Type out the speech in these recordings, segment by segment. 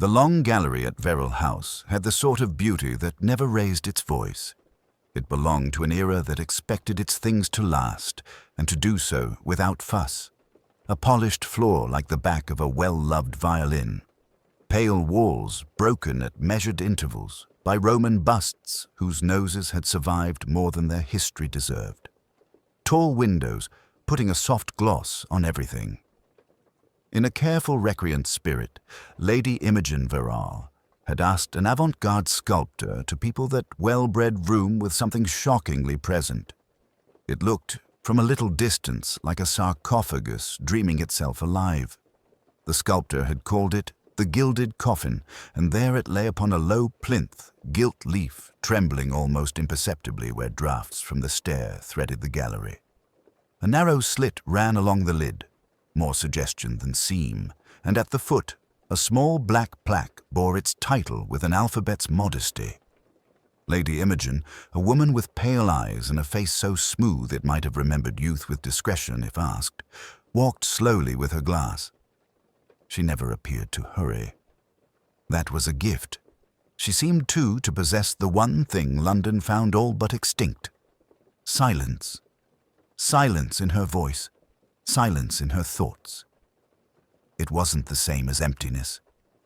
The long gallery at Verrill House had the sort of beauty that never raised its voice. It belonged to an era that expected its things to last, and to do so without fuss. A polished floor like the back of a well-loved violin. Pale walls broken at measured intervals by Roman busts whose noses had survived more than their history deserved. Tall windows putting a soft gloss on everything. In a careful recreant spirit, Lady Imogen Verrill had asked an avant-garde sculptor to people that well-bred room with something shockingly present. It looked, from a little distance, like a sarcophagus dreaming itself alive. The sculptor had called it the Gilded Coffin, and there it lay upon a low plinth, gilt leaf, trembling almost imperceptibly where draughts from the stair threaded the gallery. A narrow slit ran along the lid, more suggestion than seam, and at the foot, a small black plaque bore its title with an alphabet's modesty. Lady Imogen, a woman with pale eyes and a face so smooth it might have remembered youth with discretion if asked, walked slowly with her glass. She never appeared to hurry. That was a gift. She seemed, too, to possess the one thing London found all but extinct: silence. Silence in her voice, silence in her thoughts. It wasn't the same as emptiness.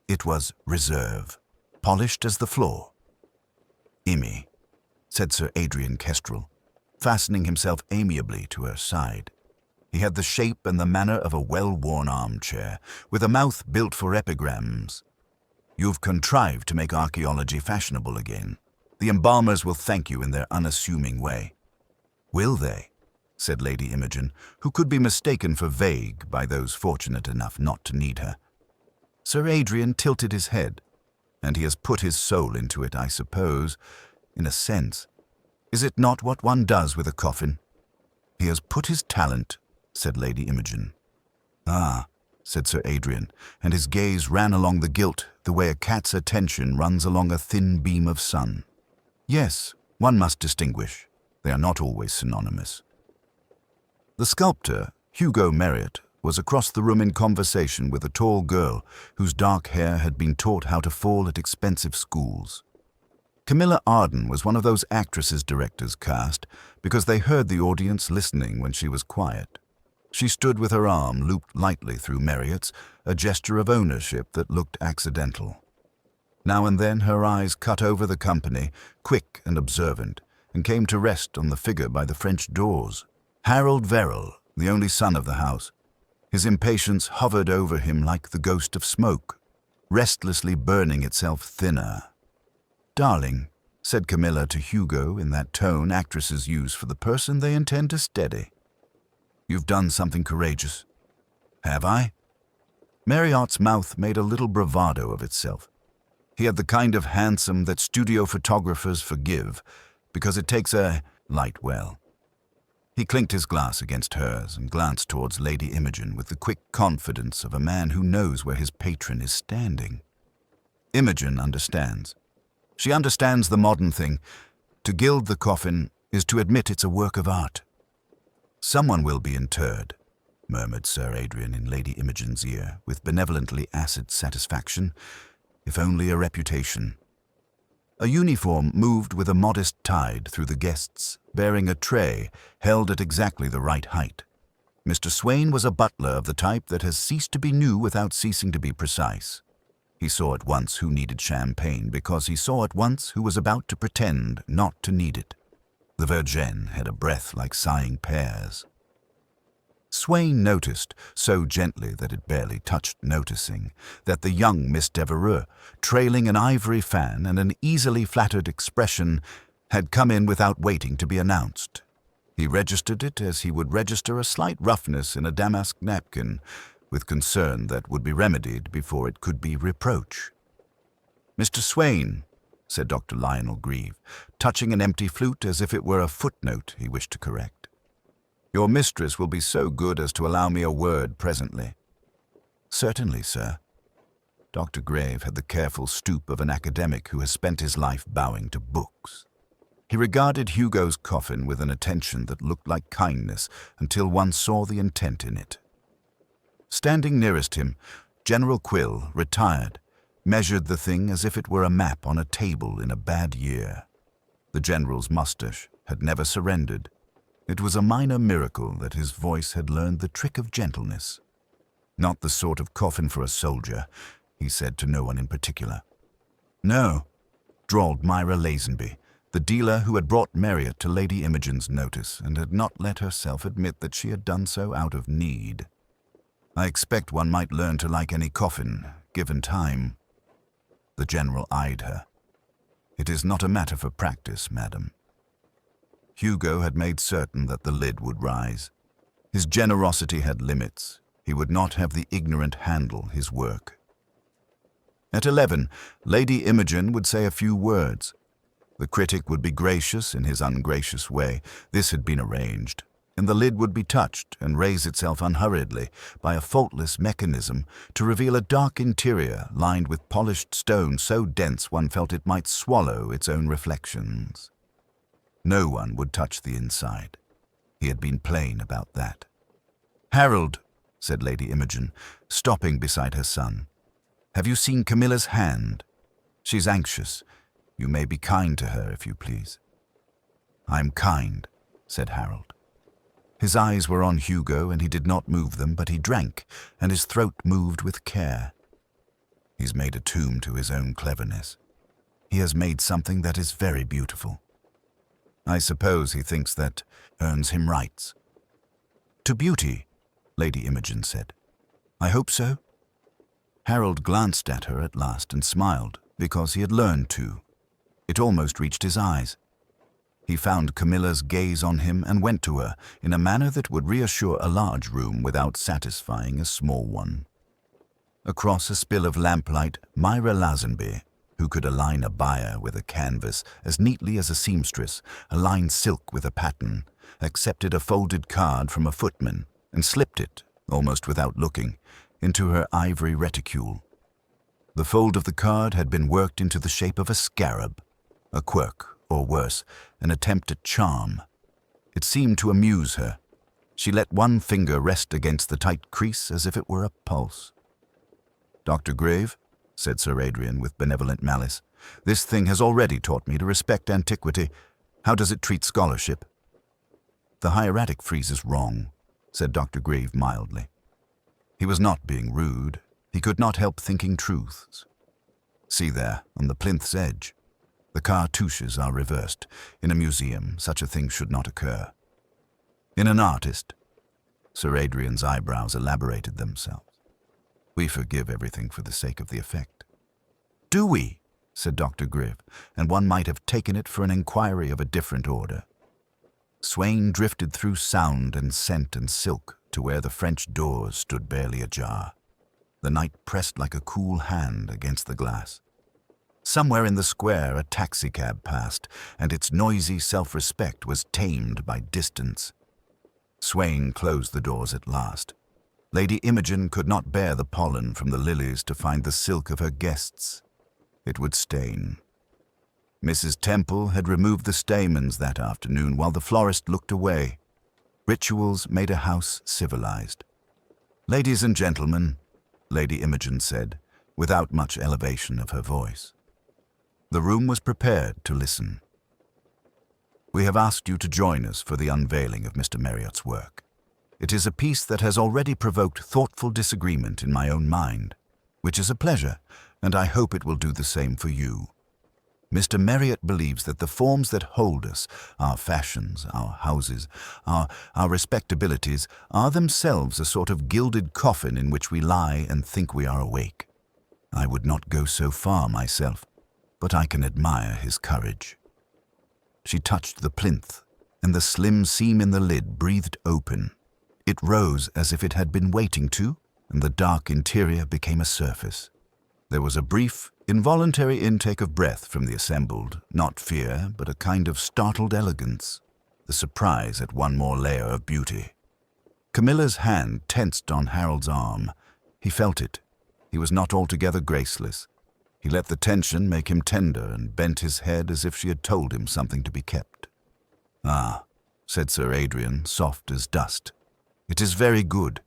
It was reserve, polished as the floor. "Immy," said Sir Adrian Kestrel, fastening himself amiably to her side. He had the shape and the manner of a well-worn armchair, with a mouth built for epigrams. "You've contrived to make archaeology fashionable again. The embalmers will thank you in their unassuming way." "Will they?" said Lady Imogen, who could be mistaken for vague by those fortunate enough not to need her. Sir Adrian tilted his head. "And he has put his soul into it, I suppose, in a sense. Is it not what one does with a coffin?" "He has put his talent," said Lady Imogen. "Ah," said Sir Adrian, and his gaze ran along the gilt the way a cat's attention runs along a thin beam of sun. "Yes, one must distinguish. They are not always synonymous." The sculptor, Hugo Marriott, was across the room in conversation with a tall girl whose dark hair had been taught how to fall at expensive schools. Camilla Arden was one of those actresses directors cast because they heard the audience listening when she was quiet. She stood with her arm looped lightly through Marriott's, a gesture of ownership that looked accidental. Now and then her eyes cut over the company, quick and observant, and came to rest on the figure by the French doors. Harold Verrill, the only son of the house. His impatience hovered over him like the ghost of smoke, restlessly burning itself thinner. "Darling," said Camilla to Hugo in that tone actresses use for the person they intend to steady. "You've done something courageous." "Have I?" Marriott's mouth made a little bravado of itself. He had the kind of handsome that studio photographers forgive, because it takes a light well. He clinked his glass against hers and glanced towards Lady Imogen with the quick confidence of a man who knows where his patron is standing. Imogen understands. She understands the modern thing. To gild the coffin is to admit it's a work of art. "Someone will be interred," murmured Sir Adrian in Lady Imogen's ear with benevolently acid satisfaction, if only a reputation. A uniform moved with a modest tide through the guests, bearing a tray held at exactly the right height. Mr. Swain was a butler of the type that has ceased to be new without ceasing to be precise. He saw at once who needed champagne because he saw at once who was about to pretend not to need it. The Virgin had a breath like sighing pears. Swain noticed, so gently that it barely touched noticing, that the young Miss Devereux, trailing an ivory fan and an easily flattered expression, had come in without waiting to be announced. He registered it as he would register a slight roughness in a damask napkin, with concern that would be remedied before it could be reproach. "Mr. Swain," said Dr. Lionel Grieve, touching an empty flute as if it were a footnote he wished to correct. "Your mistress will be so good as to allow me a word presently." "Certainly, sir." Dr. Grave had the careful stoop of an academic who has spent his life bowing to books. He regarded Hugo's coffin with an attention that looked like kindness until one saw the intent in it. Standing nearest him, General Quill, retired, measured the thing as if it were a map on a table in a bad year. The general's mustache had never surrendered. It was a minor miracle that his voice had learned the trick of gentleness. "Not the sort of coffin for a soldier," he said to no one in particular. "No," drawled Myra Lazenby, the dealer who had brought Marriott to Lady Imogen's notice and had not let herself admit that she had done so out of need. "I expect one might learn to like any coffin, given time." The general eyed her. "It is not a matter for practice, madam." Hugo had made certain that the lid would rise. His generosity had limits. He would not have the ignorant handle his work. At 11, Lady Imogen would say a few words. The critic would be gracious in his ungracious way. This had been arranged, and the lid would be touched and raise itself unhurriedly by a faultless mechanism to reveal a dark interior lined with polished stone so dense one felt it might swallow its own reflections. No one would touch the inside. He had been plain about that. "Harold," said Lady Imogen, stopping beside her son, "have you seen Camilla's hand? She's anxious. You may be kind to her, if you please." "I'm kind," said Harold. His eyes were on Hugo, and he did not move them, but he drank, and his throat moved with care. "He's made a tomb to his own cleverness. He has made something that is very beautiful. I suppose he thinks that earns him rights." "To beauty," Lady Imogen said. "I hope so." Harold glanced at her at last and smiled, because he had learned to. It almost reached his eyes. He found Camilla's gaze on him and went to her in a manner that would reassure a large room without satisfying a small one. Across a spill of lamplight, Myra Lazenby, who could align a buyer with a canvas as neatly as a seamstress aligns silk with a pattern, accepted a folded card from a footman and slipped it, almost without looking, into her ivory reticule. The fold of the card had been worked into the shape of a scarab, a quirk, or worse, an attempt at charm. It seemed to amuse her. She let one finger rest against the tight crease as if it were a pulse. "Dr. Grave," said Sir Adrian with benevolent malice, "this thing has already taught me to respect antiquity. How does it treat scholarship?" "The hieratic frieze is wrong," said Dr. Grave mildly. He was not being rude. He could not help thinking truths. "See there, on the plinth's edge. The cartouches are reversed. In a museum, such a thing should not occur. In an artist," Sir Adrian's eyebrows elaborated themselves, "we forgive everything for the sake of the effect." "Do we?" said Dr. Grave, and one might have taken it for an inquiry of a different order. Swain drifted through sound and scent and silk to where the French doors stood barely ajar. The night pressed like a cool hand against the glass. Somewhere in the square a taxicab passed, and its noisy self-respect was tamed by distance. Swain closed the doors at last. Lady Imogen could not bear the pollen from the lilies to find the silk of her guests. It would stain. Mrs. Temple had removed the stamens that afternoon while the florist looked away. Rituals made a house civilized. "Ladies and gentlemen," Lady Imogen said, without much elevation of her voice. The room was prepared to listen. "We have asked you to join us for the unveiling of Mr. Marriott's work. It is a piece that has already provoked thoughtful disagreement in my own mind, which is a pleasure, and I hope it will do the same for you. Mr. Marriott believes that the forms that hold us, our fashions, our houses, our respectabilities, are themselves a sort of gilded coffin in which we lie and think we are awake. I would not go so far myself, but I can admire his courage." She touched the plinth, and the slim seam in the lid breathed open. It rose as if it had been waiting to, and the dark interior became a surface. There was a brief, involuntary intake of breath from the assembled, not fear, but a kind of startled elegance, the surprise at one more layer of beauty. Camilla's hand tensed on Harold's arm. He felt it. He was not altogether graceless. He let the tension make him tender and bent his head as if she had told him something to be kept. "Ah," said Sir Adrian, soft as dust. "It is very good.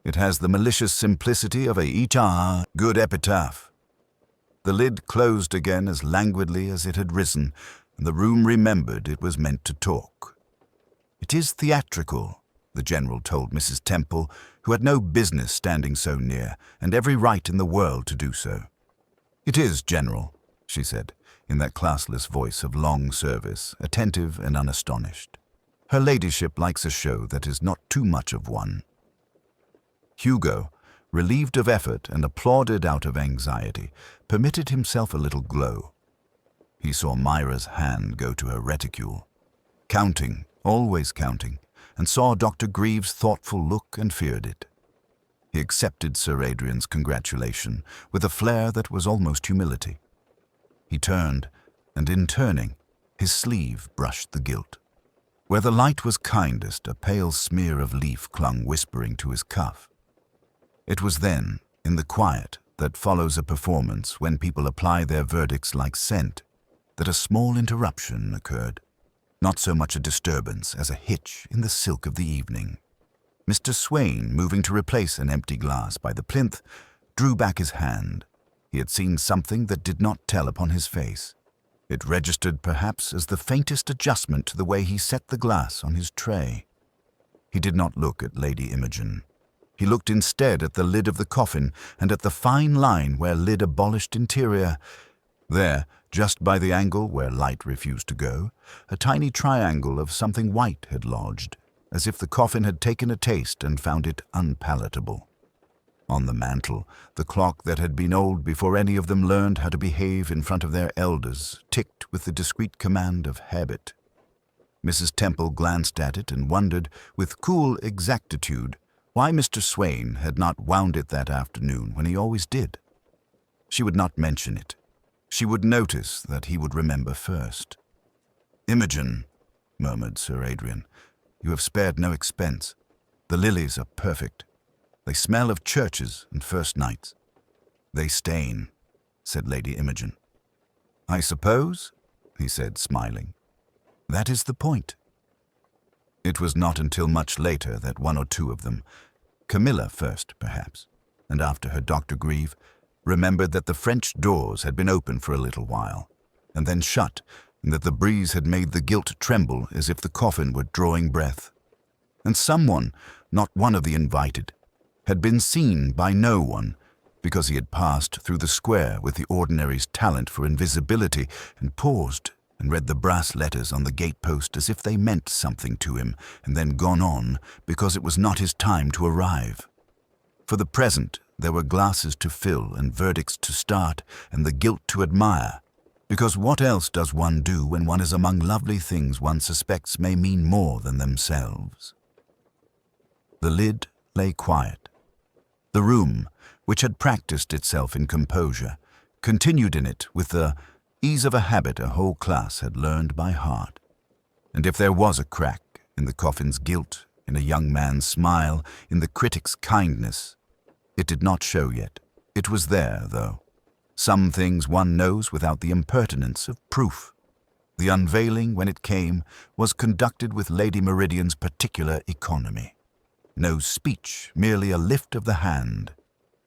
It has the malicious simplicity of a good epitaph." The lid closed again as languidly as it had risen, and the room remembered it was meant to talk. "It is theatrical," the General told Mrs. Temple, who had no business standing so near, and every right in the world to do so. "It is, General," she said, in that classless voice of long service, attentive and unastonished. "Her ladyship likes a show that is not too much of one." Hugo, relieved of effort and applauded out of anxiety, permitted himself a little glow. He saw Myra's hand go to her reticule, counting, always counting, and saw Dr. Greaves' thoughtful look and feared it. He accepted Sir Adrian's congratulation with a flair that was almost humility. He turned, and in turning, his sleeve brushed the gilt. Where the light was kindest, a pale smear of leaf clung whispering to his cuff. It was then, in the quiet that follows a performance when people apply their verdicts like scent, that a small interruption occurred. Not so much a disturbance as a hitch in the silk of the evening. Mr. Swain, moving to replace an empty glass by the plinth, drew back his hand. He had seen something that did not tell upon his face. It registered perhaps as the faintest adjustment to the way he set the glass on his tray. He did not look at Lady Imogen. He looked instead at the lid of the coffin and at the fine line where lid abolished interior. There, just by the angle where light refused to go, a tiny triangle of something white had lodged, as if the coffin had taken a taste and found it unpalatable. On the mantel, the clock that had been old before any of them learned how to behave in front of their elders ticked with the discreet command of habit. Mrs. Temple glanced at it and wondered, with cool exactitude, why Mr. Swain had not wound it that afternoon when he always did. She would not mention it. She would notice that he would remember first. "Imogen," murmured Sir Adrian, "you have spared no expense. The lilies are perfect. They smell of churches and first nights." "They stain," said Lady Imogen. "I suppose," he said, smiling, "that is the point." It was not until much later that one or two of them, Camilla first, perhaps, and after her Dr. Grieve, remembered that the French doors had been open for a little while, and then shut, and that the breeze had made the gilt tremble as if the coffin were drawing breath. And someone, not one of the invited, had been seen by no one, because he had passed through the square with the ordinary's talent for invisibility, and paused and read the brass letters on the gatepost as if they meant something to him, and then gone on because it was not his time to arrive. For the present, there were glasses to fill and verdicts to start and the gilt to admire, because what else does one do when one is among lovely things one suspects may mean more than themselves? The lid lay quiet. The room, which had practiced itself in composure, continued in it with the ease of a habit a whole class had learned by heart. And if there was a crack in the coffin's gilt, in a young man's smile, in the critic's kindness, it did not show yet. It was there, though. Some things one knows without the impertinence of proof. The unveiling, when it came, was conducted with Lady Meridian's particular economy. No speech, merely a lift of the hand.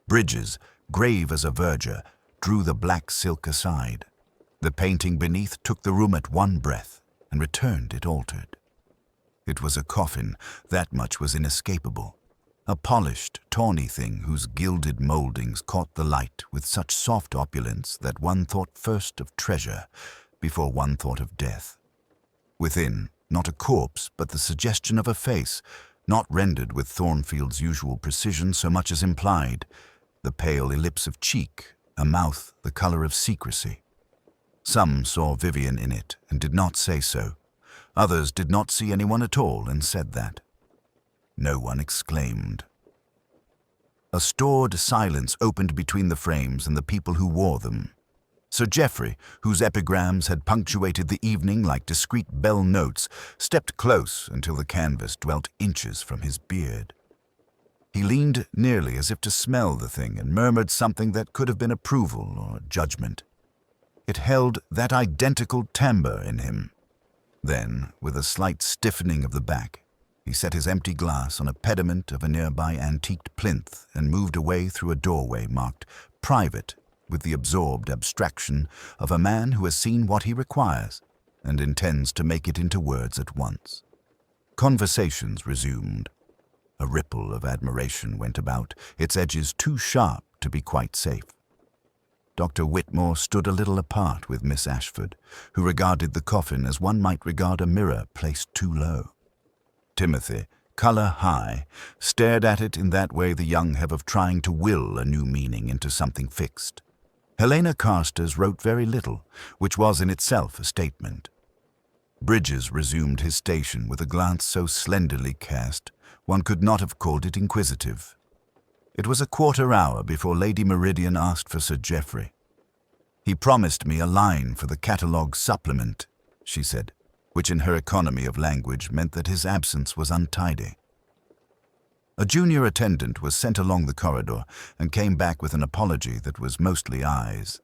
Bridges, grave as a verger, drew the black silk aside. The painting beneath took the room at one breath and returned it altered. It was a coffin, that much was inescapable. A polished, tawny thing whose gilded mouldings caught the light with such soft opulence that one thought first of treasure before one thought of death. Within, not a corpse, but the suggestion of a face, not rendered with Thornfield's usual precision so much as implied, the pale ellipse of cheek, a mouth the color of secrecy. Some saw Vivian in it and did not say so. Others did not see anyone at all and said that. No one exclaimed. A stored silence opened between the frames and the people who wore them. Sir Geoffrey, whose epigrams had punctuated the evening like discreet bell notes, stepped close until the canvas dwelt inches from his beard. He leaned nearly as if to smell the thing and murmured something that could have been approval or judgment. It held that identical timbre in him. Then, with a slight stiffening of the back, he set his empty glass on a pediment of a nearby antiqued plinth and moved away through a doorway marked "Private" with the absorbed abstraction of a man who has seen what he requires and intends to make it into words at once. Conversations resumed. A ripple of admiration went about, its edges too sharp to be quite safe. Dr. Whitmore stood a little apart with Miss Ashford, who regarded the coffin as one might regard a mirror placed too low. Timothy, color high, stared at it in that way the young have of trying to will a new meaning into something fixed. Helena Carstairs wrote very little, which was in itself a statement. Bridges resumed his station with a glance so slenderly cast, one could not have called it inquisitive. It was a quarter hour before Lady Meridian asked for Sir Geoffrey. "He promised me a line for the catalogue supplement," she said, which in her economy of language meant that his absence was untidy. A junior attendant was sent along the corridor and came back with an apology that was mostly eyes.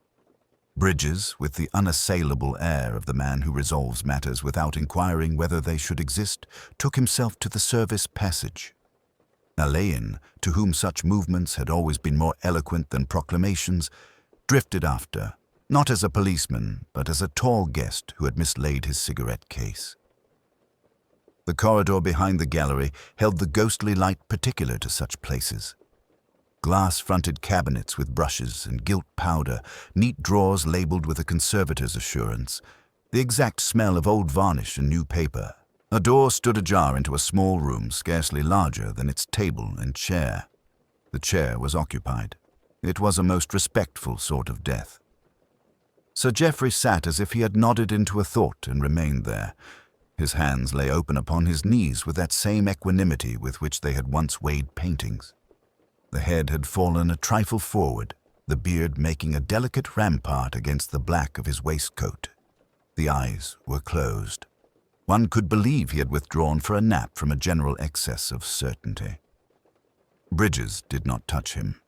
Bridges, with the unassailable air of the man who resolves matters without inquiring whether they should exist, took himself to the service passage. Alain, to whom such movements had always been more eloquent than proclamations, drifted after, not as a policeman, but as a tall guest who had mislaid his cigarette case. The corridor behind the gallery held the ghostly light particular to such places. Glass-fronted cabinets with brushes and gilt powder, neat drawers labelled with a conservator's assurance, the exact smell of old varnish and new paper. A door stood ajar into a small room scarcely larger than its table and chair. The chair was occupied. It was a most respectful sort of death. Sir Geoffrey sat as if he had nodded into a thought and remained there. His hands lay open upon his knees with that same equanimity with which they had once weighed paintings. The head had fallen a trifle forward, the beard making a delicate rampart against the black of his waistcoat. The eyes were closed. One could believe he had withdrawn for a nap from a general excess of certainty. Bridges did not touch him.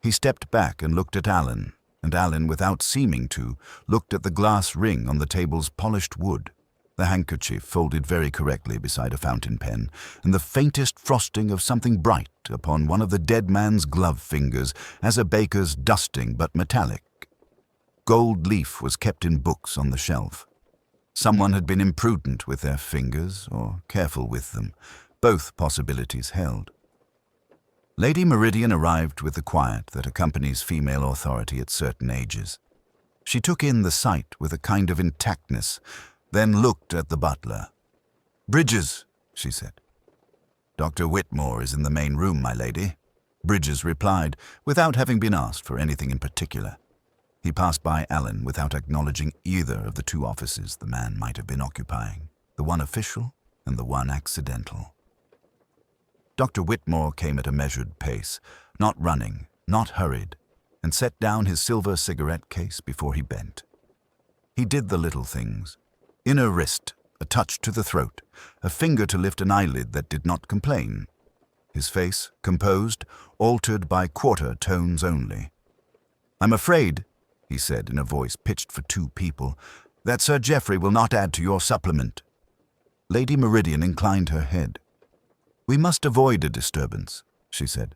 He stepped back and looked at Alan, and Alan, without seeming to, looked at the glass ring on the table's polished wood, the handkerchief folded very correctly beside a fountain pen, and the faintest frosting of something bright upon one of the dead man's glove fingers, as a baker's dusting but metallic. Gold leaf was kept in books on the shelf. Someone had been imprudent with their fingers, or careful with them. Both possibilities held. Lady Meridian arrived with the quiet that accompanies female authority at certain ages. She took in the sight with a kind of intactness, then looked at the butler. "Bridges," she said. "Dr. Whitmore is in the main room, my lady," Bridges replied, without having been asked for anything in particular. He passed by Alan without acknowledging either of the two offices the man might have been occupying, the one official and the one accidental. Dr. Whitmore came at a measured pace, not running, not hurried, and set down his silver cigarette case before he bent. He did the little things. Inner wrist, a touch to the throat, a finger to lift an eyelid that did not complain. His face, composed, altered by quarter tones only. "I'm afraid," he said in a voice pitched for two people, "that Sir Geoffrey will not add to your supplement." Lady Meridian inclined her head. "We must avoid a disturbance," she said.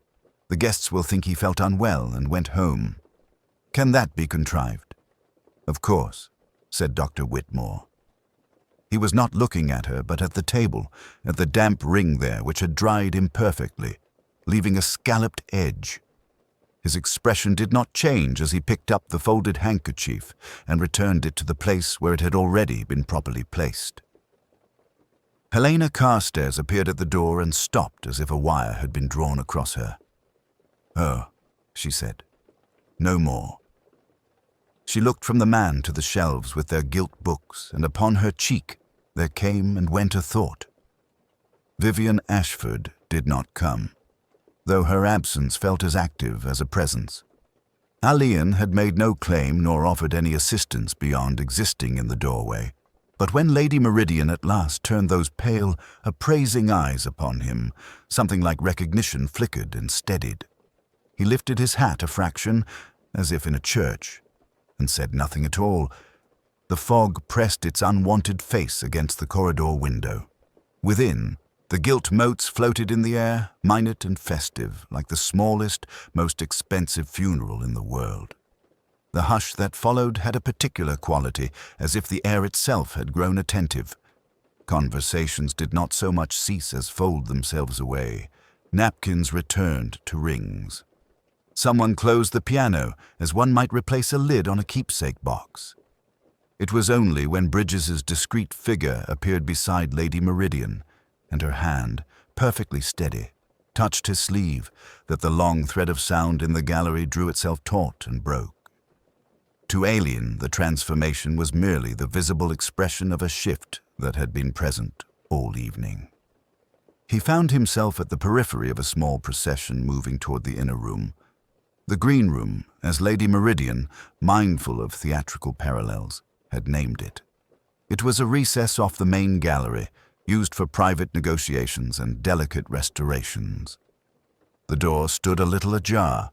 "The guests will think he felt unwell and went home. Can that be contrived?" "Of course," said Dr. Whitmore. He was not looking at her, but at the table, at the damp ring there which had dried imperfectly, leaving a scalloped edge. His expression did not change as he picked up the folded handkerchief and returned it to the place where it had already been properly placed. Helena Carstairs appeared at the door and stopped as if a wire had been drawn across her. "Oh," she said. "No more." She looked from the man to the shelves with their gilt books, and upon her cheek there came and went a thought. Vivian Ashford did not come, though her absence felt as active as a presence. Alain had made no claim nor offered any assistance beyond existing in the doorway, but when Lady Meridian at last turned those pale, appraising eyes upon him, something like recognition flickered and steadied. He lifted his hat a fraction, as if in a church, and said nothing at all. The fog pressed its unwanted face against the corridor window. Within, the gilt motes floated in the air, minute and festive, like the smallest, most expensive funeral in the world. The hush that followed had a particular quality, as if the air itself had grown attentive. Conversations did not so much cease as fold themselves away. Napkins returned to rings. Someone closed the piano, as one might replace a lid on a keepsake box. It was only when Bridges's discreet figure appeared beside Lady Meridian, and her hand, perfectly steady, touched his sleeve, that the long thread of sound in the gallery drew itself taut and broke. To Alien, the transformation was merely the visible expression of a shift that had been present all evening. He found himself at the periphery of a small procession moving toward the inner room. The green room, as Lady Meridian, mindful of theatrical parallels, had named it. It was a recess off the main gallery, used for private negotiations and delicate restorations. The door stood a little ajar.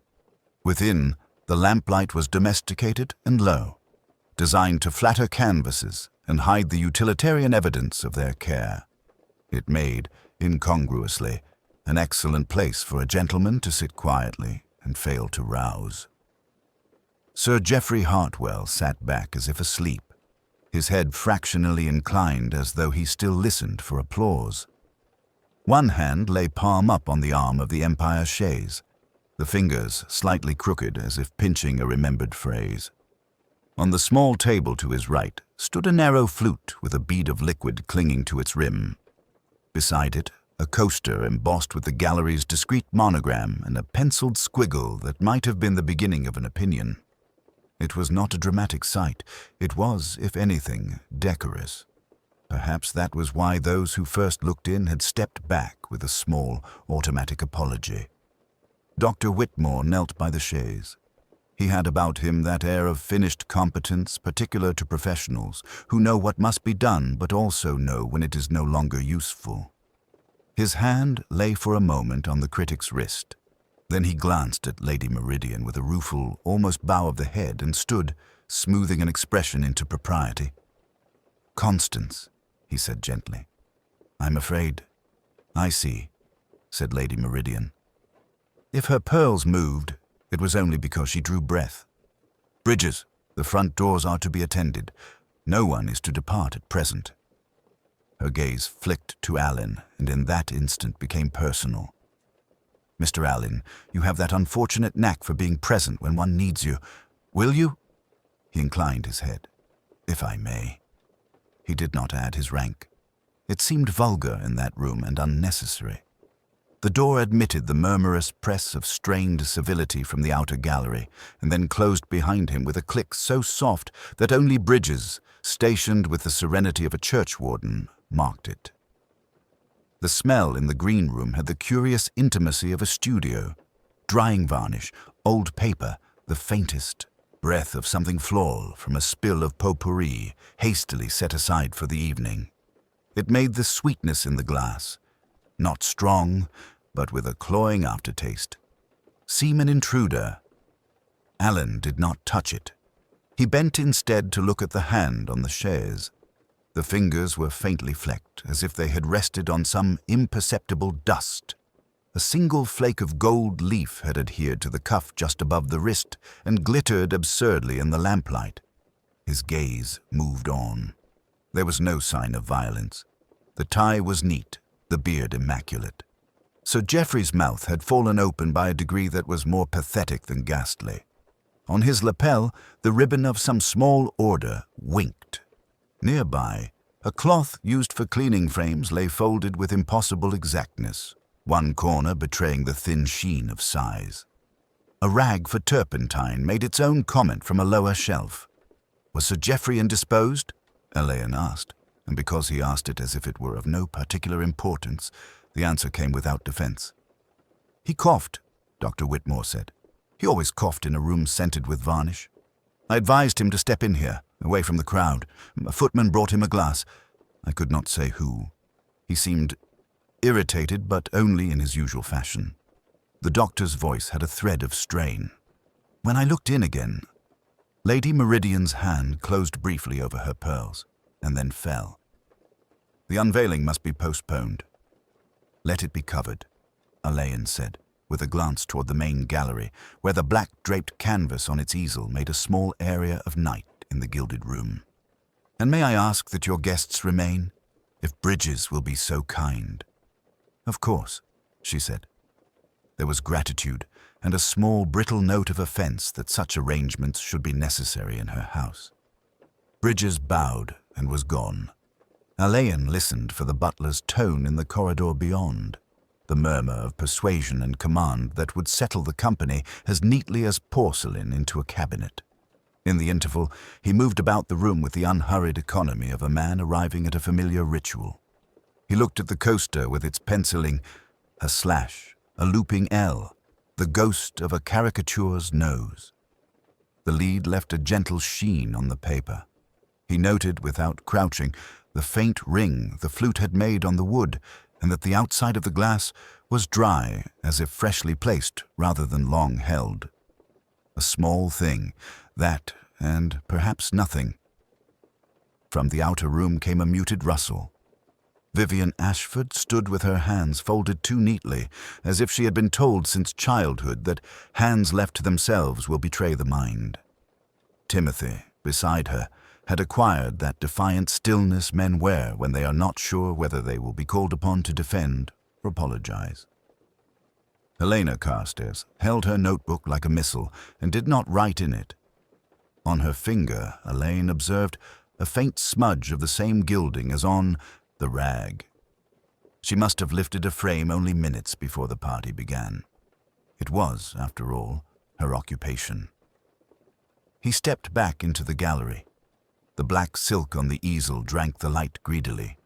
Within, the lamplight was domesticated and low, designed to flatter canvases and hide the utilitarian evidence of their care. It made, incongruously, an excellent place for a gentleman to sit quietly and fail to rouse. Sir Geoffrey Hartwell sat back as if asleep, his head fractionally inclined as though he still listened for applause. One hand lay palm up on the arm of the Empire chaise, the fingers slightly crooked as if pinching a remembered phrase. On the small table to his right stood a narrow flute with a bead of liquid clinging to its rim. Beside it, a coaster embossed with the gallery's discreet monogram and a penciled squiggle that might have been the beginning of an opinion. It was not a dramatic sight. It was, if anything, decorous. Perhaps that was why those who first looked in had stepped back with a small, automatic apology. Dr. Whitmore knelt by the chaise. He had about him that air of finished competence particular to professionals who know what must be done but also know when it is no longer useful. His hand lay for a moment on the critic's wrist. Then he glanced at Lady Meridian with a rueful, almost bow of the head and stood, smoothing an expression into propriety. "Constance," he said gently. "I'm afraid." "I see," said Lady Meridian. If her pearls moved, it was only because she drew breath. "Bridges, the front doors are to be attended. No one is to depart at present." Her gaze flicked to Allen, and in that instant became personal. "Mr. Allen, you have that unfortunate knack for being present when one needs you. Will you?" He inclined his head. "If I may." He did not add his rank. It seemed vulgar in that room and unnecessary. The door admitted the murmurous press of strained civility from the outer gallery, and then closed behind him with a click so soft that only Bridges, stationed with the serenity of a churchwarden, marked it. The smell in the green room had the curious intimacy of a studio. Drying varnish, old paper, the faintest breath of something floral from a spill of potpourri, hastily set aside for the evening. It made the sweetness in the glass, not strong, but with a cloying aftertaste. Seem an intruder. Allen did not touch it. He bent instead to look at the hand on the chaise. The fingers were faintly flecked, as if they had rested on some imperceptible dust. A single flake of gold leaf had adhered to the cuff just above the wrist and glittered absurdly in the lamplight. His gaze moved on. There was no sign of violence. The tie was neat, the beard immaculate. Sir Geoffrey's mouth had fallen open by a degree that was more pathetic than ghastly. On his lapel, the ribbon of some small order winked. Nearby, a cloth used for cleaning frames lay folded with impossible exactness, one corner betraying the thin sheen of size. A rag for turpentine made its own comment from a lower shelf. Was Sir Geoffrey indisposed? Elaine asked, and because he asked it as if it were of no particular importance, the answer came without defense. "He coughed," Dr. Whitmore said. "He always coughed in a room scented with varnish. I advised him to step in here, away from the crowd. A footman brought him a glass. I could not say who. He seemed irritated, but only in his usual fashion." The doctor's voice had a thread of strain. When I looked in again, Lady Meridian's hand closed briefly over her pearls, and then fell. "The unveiling must be postponed." "Let it be covered," Elaine said. with a glance toward the main gallery, where the black-draped canvas on its easel made a small area of night in the gilded room. "And may I ask that your guests remain, if Bridges will be so kind?" "Of course," she said. There was gratitude and a small brittle note of offense that such arrangements should be necessary in her house. Bridges bowed and was gone. Alain listened for the butler's tone in the corridor beyond, the murmur of persuasion and command that would settle the company as neatly as porcelain into a cabinet. In the interval, he moved about the room with the unhurried economy of a man arriving at a familiar ritual. He looked at the coaster with its penciling, a slash, a looping L, the ghost of a caricature's nose. The lead left a gentle sheen on the paper. He noted, without crouching, the faint ring the flute had made on the wood, and that the outside of the glass was dry, as if freshly placed rather than long held. A small thing, that, and perhaps nothing. From the outer room came a muted rustle. Vivian Ashford stood with her hands folded too neatly, as if she had been told since childhood that hands left to themselves will betray the mind. Timothy, beside her, had acquired that defiant stillness men wear when they are not sure whether they will be called upon to defend or apologize. Helena Carstairs held her notebook like a missile and did not write in it. On her finger, Elaine observed a faint smudge of the same gilding as on the rag. She must have lifted a frame only minutes before the party began. It was, after all, her occupation. He stepped back into the gallery. The black silk on the easel drank the light greedily.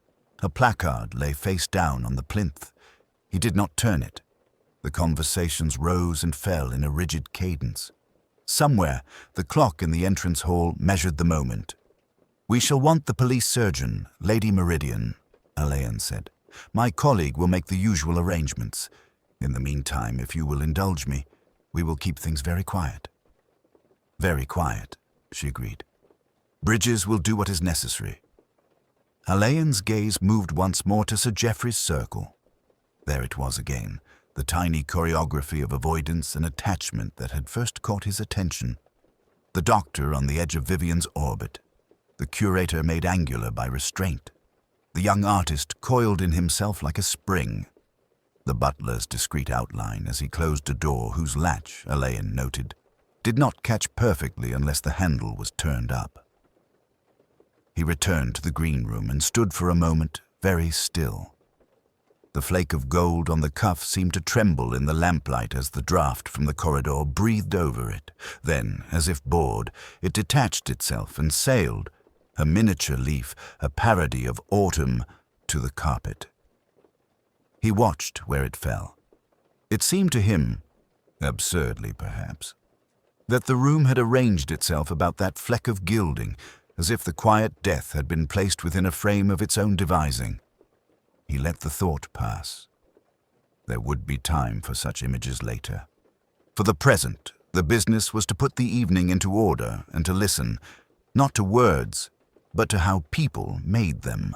A placard lay face down on the plinth. He did not turn it. The conversations rose and fell in a rigid cadence. Somewhere, the clock in the entrance hall measured the moment. "We shall want the police surgeon, Lady Meridian," Alain said. "My colleague will make the usual arrangements. In the meantime, if you will indulge me, we will keep things very quiet." "Very quiet," she agreed. "Bridges will do what is necessary." Alain's gaze moved once more to Sir Geoffrey's circle. There it was again, the tiny choreography of avoidance and attachment that had first caught his attention. The doctor on the edge of Vivian's orbit. The curator made angular by restraint. The young artist coiled in himself like a spring. The butler's discreet outline as he closed a door whose latch, Alain noted, did not catch perfectly unless the handle was turned up. He returned to the green room and stood for a moment very still. The flake of gold on the cuff seemed to tremble in the lamplight as the draught from the corridor breathed over it. Then, as if bored, it detached itself and sailed, a miniature leaf, a parody of autumn, to the carpet. He watched where it fell. It seemed to him, absurdly perhaps, that the room had arranged itself about that fleck of gilding, as if the quiet death had been placed within a frame of its own devising. He let the thought pass. There would be time for such images later. For the present, the business was to put the evening into order and to listen, not to words, but to how people made them.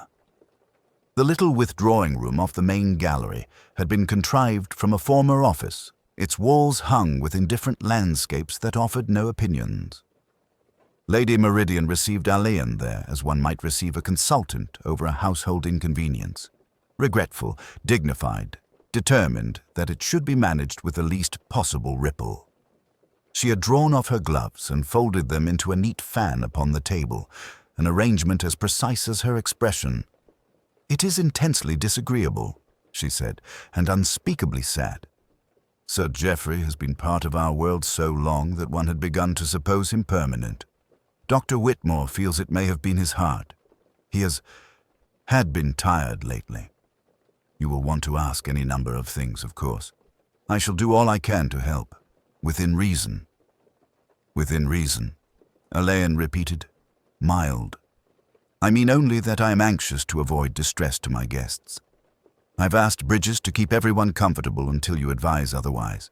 The little withdrawing room off the main gallery had been contrived from a former office, its walls hung with indifferent landscapes that offered no opinions. Lady Meridian received Alain there as one might receive a consultant over a household inconvenience, regretful, dignified, determined that it should be managed with the least possible ripple. She had drawn off her gloves and folded them into a neat fan upon the table, an arrangement as precise as her expression. "It is intensely disagreeable," she said, "and unspeakably sad. Sir Geoffrey has been part of our world so long that one had begun to suppose him permanent. Dr. Whitmore feels it may have been his heart. He had been tired lately. You will want to ask any number of things, of course. I shall do all I can to help, within reason." "Within reason," Alain repeated, mild. "I mean only that I am anxious to avoid distress to my guests. I've asked Bridges to keep everyone comfortable until you advise otherwise.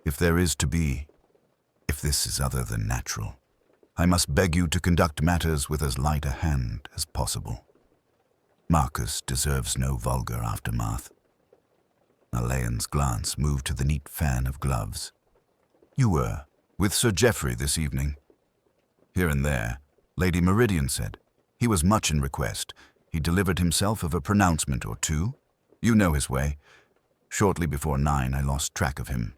If this is other than natural, I must beg you to conduct matters with as light a hand as possible. Marcus deserves no vulgar aftermath." Alain's glance moved to the neat fan of gloves. "You were with Sir Geoffrey this evening?" "Here and there," Lady Meridian said. "He was much in request. He delivered himself of a pronouncement or two. You know his way. Shortly before 9, I lost track of him.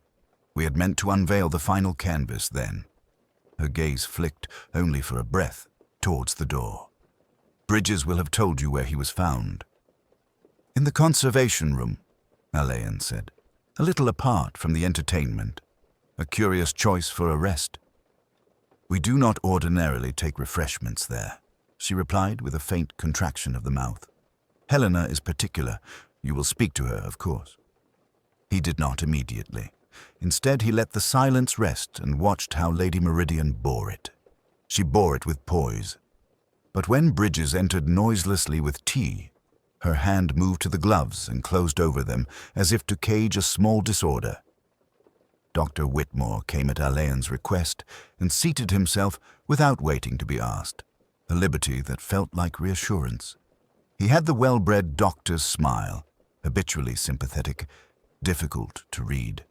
We had meant to unveil the final canvas then." Her gaze flicked, only for a breath, towards the door. "Bridges will have told you where he was found." "In the conservation room," Alain said, "a little apart from the entertainment. A curious choice for a rest." "We do not ordinarily take refreshments there," she replied with a faint contraction of the mouth. "Helena is particular. You will speak to her, of course." He did not immediately. Instead, he let the silence rest and watched how Lady Meridian bore it. She bore it with poise. But when Bridges entered noiselessly with tea, her hand moved to the gloves and closed over them as if to cage a small disorder. Dr. Whitmore came at Alain's request and seated himself without waiting to be asked, a liberty that felt like reassurance. He had the well-bred doctor's smile, habitually sympathetic, difficult to read.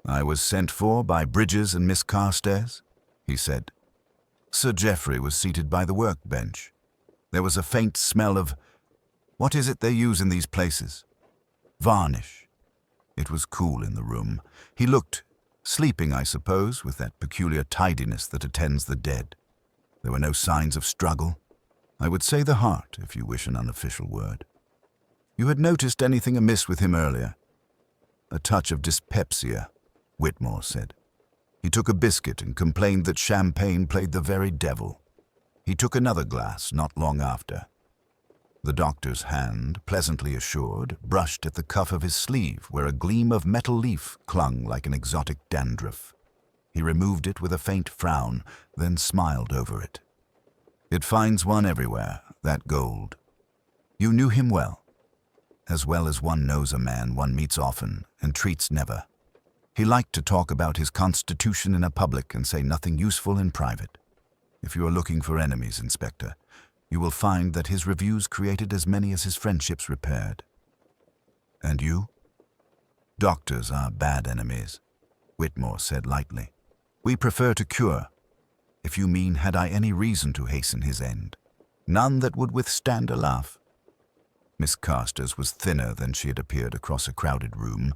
"I was sent for by Bridges and Miss Carstairs," he said. Sir Geoffrey was seated by the workbench. There was a faint smell of— what is it they use in these places? Varnish. It was cool in the room. He looked sleeping, I suppose, with that peculiar tidiness that attends the dead. There were no signs of struggle. I would say the heart, if you wish an unofficial word. "You had noticed anything amiss with him earlier?" "A touch of dyspepsia," Whitmore said. "He took a biscuit and complained that champagne played the very devil. He took another glass not long after." The doctor's hand, pleasantly assured, brushed at the cuff of his sleeve where a gleam of metal leaf clung like an exotic dandruff. He removed it with a faint frown, then smiled over it. "It finds one everywhere, that gold. You knew him well. As well as one knows a man one meets often and treats never. He liked to talk about his constitution in a public and say nothing useful in private. If you are looking for enemies, Inspector, you will find that his reviews created as many as his friendships repaired." "And you?" "Doctors are bad enemies," Whitmore said lightly. "We prefer to cure. If you mean, had I any reason to hasten his end? None that would withstand a laugh." Miss Carstairs was thinner than she had appeared across a crowded room.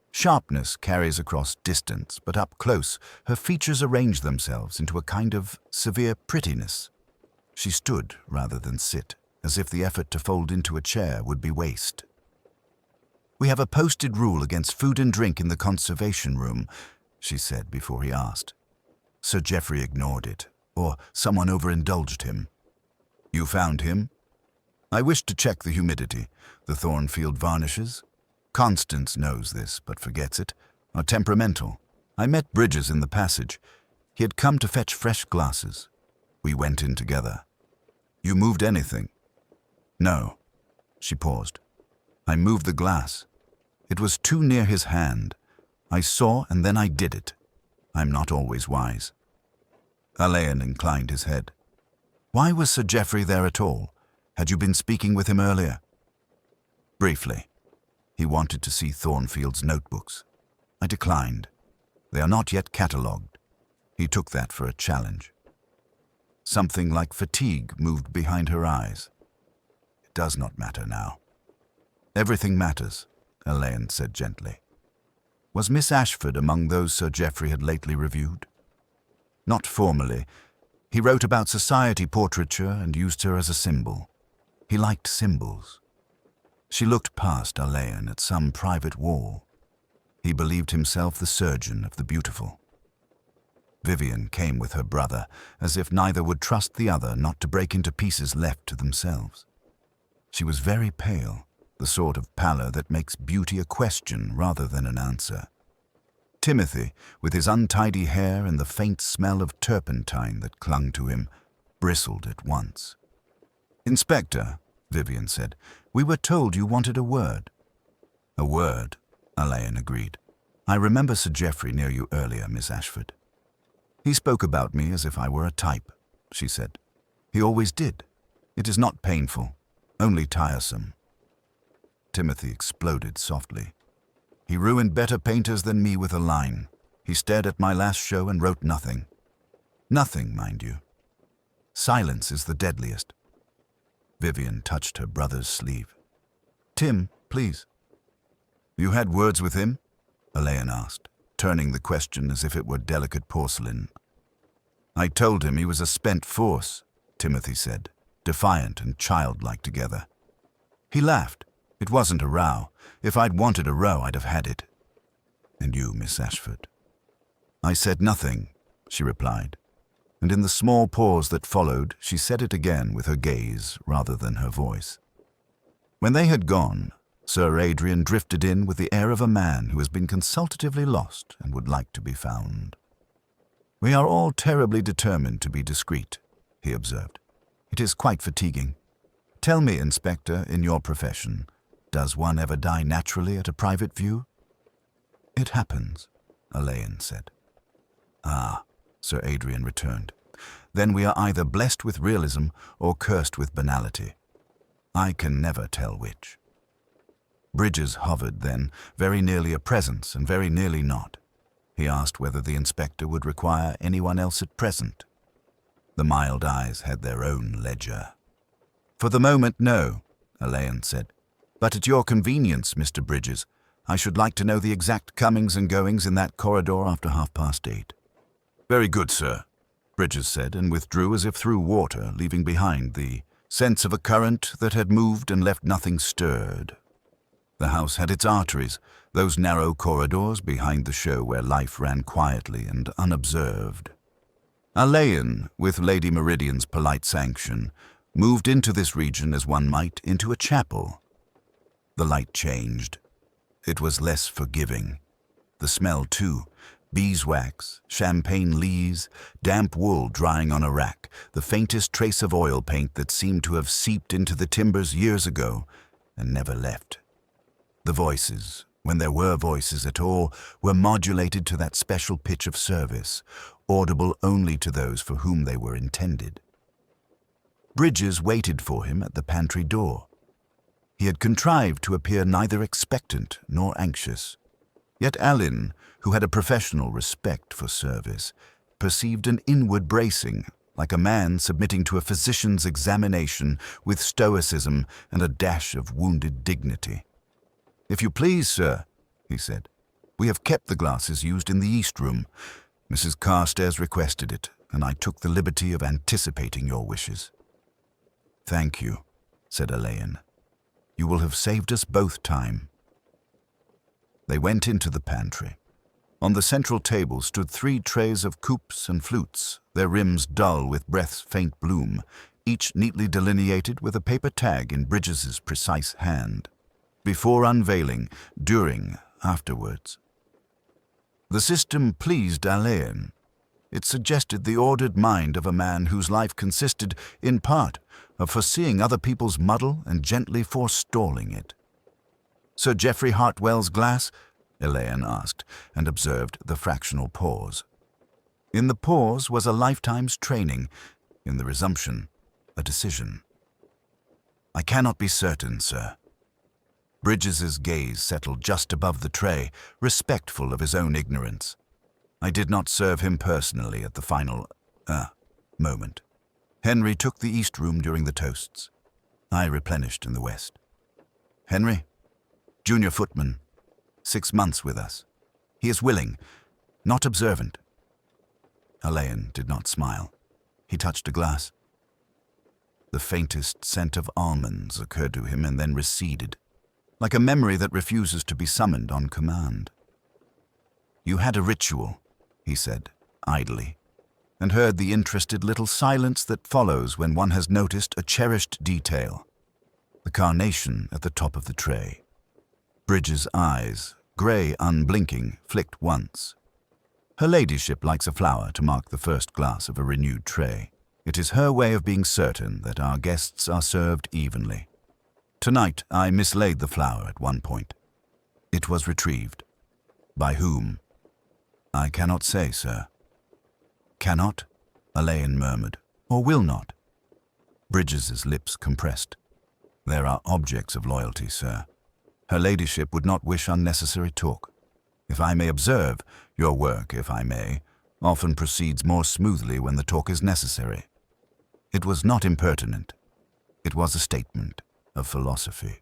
Sharpness carries across distance, but up close her features arranged themselves into a kind of severe prettiness. She stood rather than sit, as if the effort to fold into a chair would be waste. "We have a posted rule against food and drink in the conservation room," she said before he asked. Sir Geoffrey ignored it, or someone overindulged him. "You found him?" "I wished to check the humidity. The Thornfield varnishes— Constance knows this, but forgets it— are temperamental. I met Bridges in the passage. He had come to fetch fresh glasses. We went in together." "You moved anything?" "No." She paused. "I moved the glass. It was too near his hand. I saw and then I did it. I'm not always wise." Alain inclined his head. "Why was Sir Geoffrey there at all? Had you been speaking with him earlier?" "Briefly. He wanted to see Thornfield's notebooks. I declined. They are not yet catalogued. He took that for a challenge." Something like fatigue moved behind her eyes. "It does not matter now." "Everything matters," Alain said gently. "Was Miss Ashford among those Sir Geoffrey had lately reviewed?" "Not formally. He wrote about society portraiture and used her as a symbol. He liked symbols." She looked past Alain at some private wall. He believed himself the surgeon of the beautiful. Vivian came with her brother, as if neither would trust the other not to break into pieces left to themselves. She was very pale, the sort of pallor that makes beauty a question rather than an answer. Timothy, with his untidy hair and the faint smell of turpentine that clung to him, bristled at once. "Inspector," Vivian said, "we were told you wanted a word." "A word," Alain agreed. "I remember Sir Geoffrey near you earlier, Miss Ashford." "He spoke about me as if I were a type," she said. "He always did. It is not painful, only tiresome." Timothy exploded softly. He ruined better painters than me with a line. He stared at my last show and wrote nothing. Nothing, mind you. Silence is the deadliest. Vivian touched her brother's sleeve. Tim, please. You had words with him? Elaine asked, turning the question as if it were delicate porcelain. I told him he was a spent force, Timothy said, defiant and childlike together. He laughed. It wasn't a row. If I'd wanted a row, I'd have had it. And you, Miss Ashford? I said nothing, she replied, and in the small pause that followed, she said it again with her gaze rather than her voice. When they had gone, Sir Adrian drifted in with the air of a man who has been consultatively lost and would like to be found. We are all terribly determined to be discreet, he observed. It is quite fatiguing. Tell me, Inspector, in your profession, does one ever die naturally at a private view? It happens, Elaine said. Ah, Sir Adrian returned. Then we are either blessed with realism or cursed with banality. I can never tell which. Bridges hovered then, very nearly a presence and very nearly not. He asked whether the inspector would require anyone else at present. The mild eyes had their own ledger. For the moment, no, Elaine said. But at your convenience, Mr. Bridges, I should like to know the exact comings and goings in that corridor after 8:30. Very good, sir, Bridges said, and withdrew as if through water, leaving behind the sense of a current that had moved and left nothing stirred. The house had its arteries, those narrow corridors behind the show where life ran quietly and unobserved. Elaine, with Lady Meridian's polite sanction, moved into this region as one might into a chapel. The light changed. It was less forgiving. The smell, too. Beeswax, champagne lees, damp wool drying on a rack, the faintest trace of oil paint that seemed to have seeped into the timbers years ago and never left. The voices, when there were voices at all, were modulated to that special pitch of service, audible only to those for whom they were intended. Bridges waited for him at the pantry door. He had contrived to appear neither expectant nor anxious. Yet Alan, who had a professional respect for service, perceived an inward bracing, like a man submitting to a physician's examination with stoicism and a dash of wounded dignity. "If you please, sir," he said, "we have kept the glasses used in the East Room. Mrs. Carstairs requested it, and I took the liberty of anticipating your wishes." "Thank you," said Elaine. "You will have saved us both time." They went into the pantry. On the central table stood 3 trays of coupes and flutes, their rims dull with breath's faint bloom, each neatly delineated with a paper tag in Bridges's precise hand. Before unveiling, during, afterwards. The system pleased Elaine. It suggested the ordered mind of a man whose life consisted, in part, of foreseeing other people's muddle and gently forestalling it. "Sir Geoffrey Hartwell's glass?" Elaine asked, and observed the fractional pause. In the pause was a lifetime's training, in the resumption, a decision. "I cannot be certain, sir." Bridges's gaze settled just above the tray, respectful of his own ignorance. "I did not serve him personally at the final, moment. Henry took the East Room during the toasts. I replenished in the West. Henry, junior footman, 6 months with us. He is willing, not observant." Elaine did not smile. He touched a glass. The faintest scent of almonds occurred to him and then receded, like a memory that refuses to be summoned on command. "You had a ritual," he said, idly, and heard the interested little silence that follows when one has noticed a cherished detail. The carnation at the top of the tray. Bridges' eyes, grey unblinking, flicked once. Her ladyship likes a flower to mark the first glass of a renewed tray. It is her way of being certain that our guests are served evenly. Tonight I mislaid the flower at one point. It was retrieved. By whom? I cannot say, sir. Cannot? Elaine murmured. Or will not? Bridges's lips compressed. There are objects of loyalty, sir. Her ladyship would not wish unnecessary talk. If I may observe, your work, if I may, often proceeds more smoothly when the talk is necessary. It was not impertinent. It was a statement of philosophy.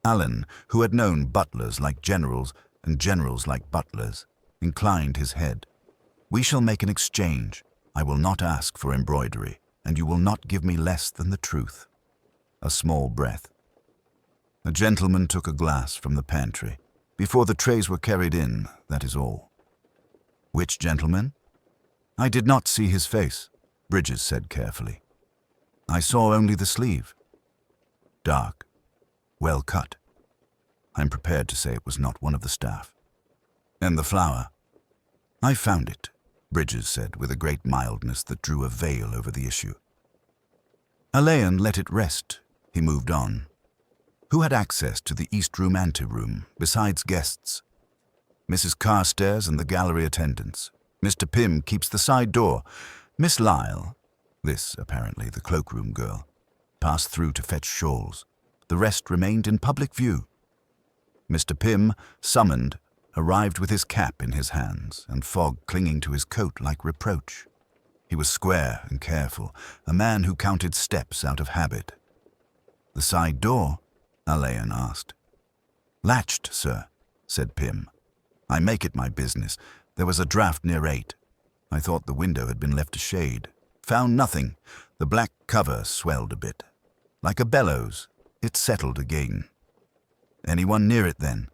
Alan, who had known butlers like generals and generals like butlers, inclined his head. We shall make an exchange. I will not ask for embroidery, and you will not give me less than the truth. A small breath. A gentleman took a glass from the pantry. Before the trays were carried in, that is all. Which gentleman? I did not see his face, Bridges said carefully. I saw only the sleeve. Dark. Well cut. I'm prepared to say it was not one of the staff. And the flower? I found it, Bridges said with a great mildness that drew a veil over the issue. Alain let it rest. He moved on. Who had access to the East Room anteroom, besides guests? Mrs. Carstairs and the gallery attendants. Mr. Pym keeps the side door. Miss Lyle, this apparently the cloakroom girl, passed through to fetch shawls. The rest remained in public view. Mr. Pym, summoned, arrived with his cap in his hands and fog clinging to his coat like reproach. He was square and careful, a man who counted steps out of habit. The side door? Alain asked. Latched, sir, said Pym. I make it my business. There was a draught near 8. I thought the window had been left a shade. Found nothing. The black cover swelled a bit. Like a bellows, it settled again. Anyone near it then?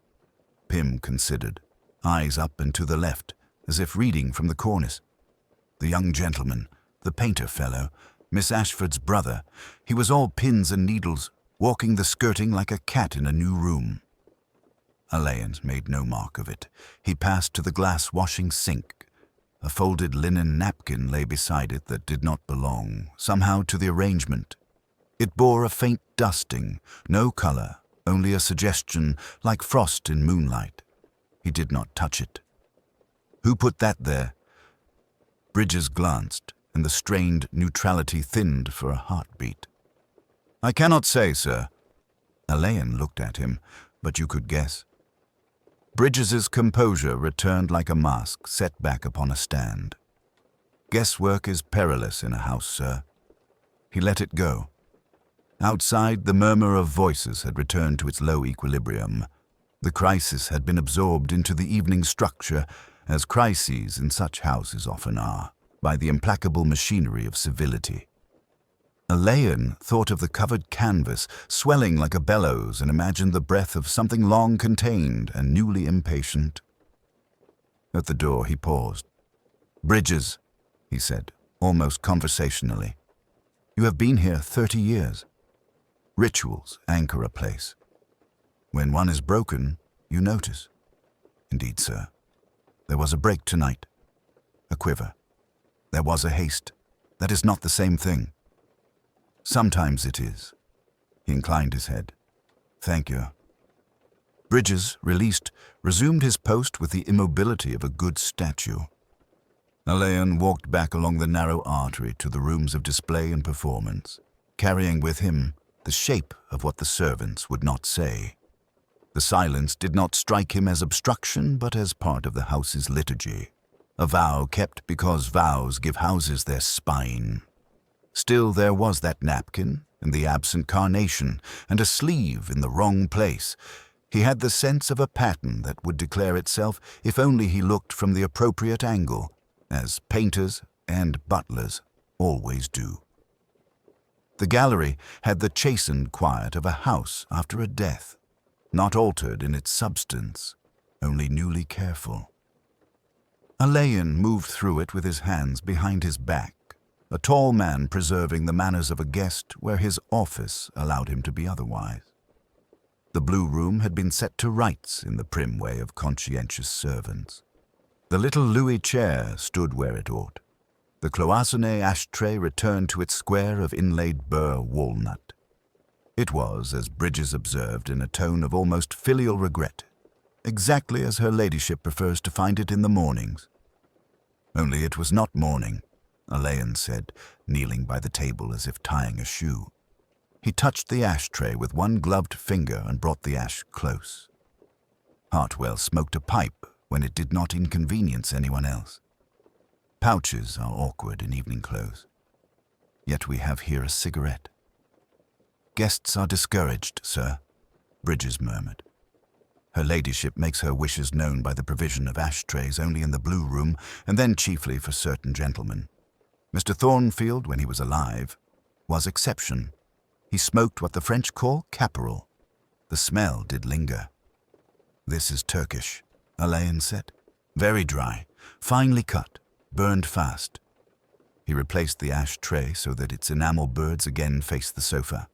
Pym considered, eyes up and to the left, as if reading from the cornice. The young gentleman, the painter fellow, Miss Ashford's brother, he was all pins and needles, walking the skirting like a cat in a new room. Alain made no mark of it. He passed to the glass washing sink. A folded linen napkin lay beside it that did not belong, somehow, to the arrangement. It bore a faint dusting, no color, only a suggestion like frost in moonlight. He did not touch it. Who put that there? Bridges glanced, and the strained neutrality thinned for a heartbeat. I cannot say, sir. Alain looked at him, but you could guess. Bridges's composure returned like a mask set back upon a stand. Guesswork is perilous in a house, sir. He let it go. Outside, the murmur of voices had returned to its low equilibrium. The crisis had been absorbed into the evening structure, as crises in such houses often are, by the implacable machinery of civility. Alain thought of the covered canvas, swelling like a bellows, and imagined the breath of something long contained and newly impatient. At the door he paused. Bridges, he said, almost conversationally. You have been here 30 years. Rituals anchor a place. When one is broken, you notice. Indeed, sir. There was a break tonight. A quiver. There was a haste. That is not the same thing. Sometimes it is. He inclined his head. Thank you. Bridges, released, resumed his post with the immobility of a good statue. Alain walked back along the narrow artery to the rooms of display and performance, carrying with him the shape of what the servants would not say. The silence did not strike him as obstruction, but as part of the house's liturgy, a vow kept because vows give houses their spine. Still there was that napkin, and the absent carnation, and a sleeve in the wrong place. He had the sense of a pattern that would declare itself if only he looked from the appropriate angle, as painters and butlers always do. The gallery had the chastened quiet of a house after a death, not altered in its substance, only newly careful. Alain moved through it with his hands behind his back, a tall man preserving the manners of a guest where his office allowed him to be otherwise. The blue room had been set to rights in the prim way of conscientious servants. The little Louis chair stood where it ought. The cloisonné ashtray returned to its square of inlaid burr walnut. It was, as Bridges observed in a tone of almost filial regret, exactly as her ladyship prefers to find it in the mornings. Only it was not morning, Alain said, kneeling by the table as if tying a shoe. He touched the ashtray with one gloved finger and brought the ash close. Hartwell smoked a pipe when it did not inconvenience anyone else. Pouches are awkward in evening clothes. Yet we have here a cigarette. Guests are discouraged, sir, Bridges murmured. Her ladyship makes her wishes known by the provision of ashtrays only in the blue room, and then chiefly for certain gentlemen. Mr. Thornfield, when he was alive, was exception. He smoked what the French call caporal. The smell did linger. This is Turkish, Alain said. Very dry, finely cut, burned fast. He replaced the ashtray so that its enamel birds again faced the sofa.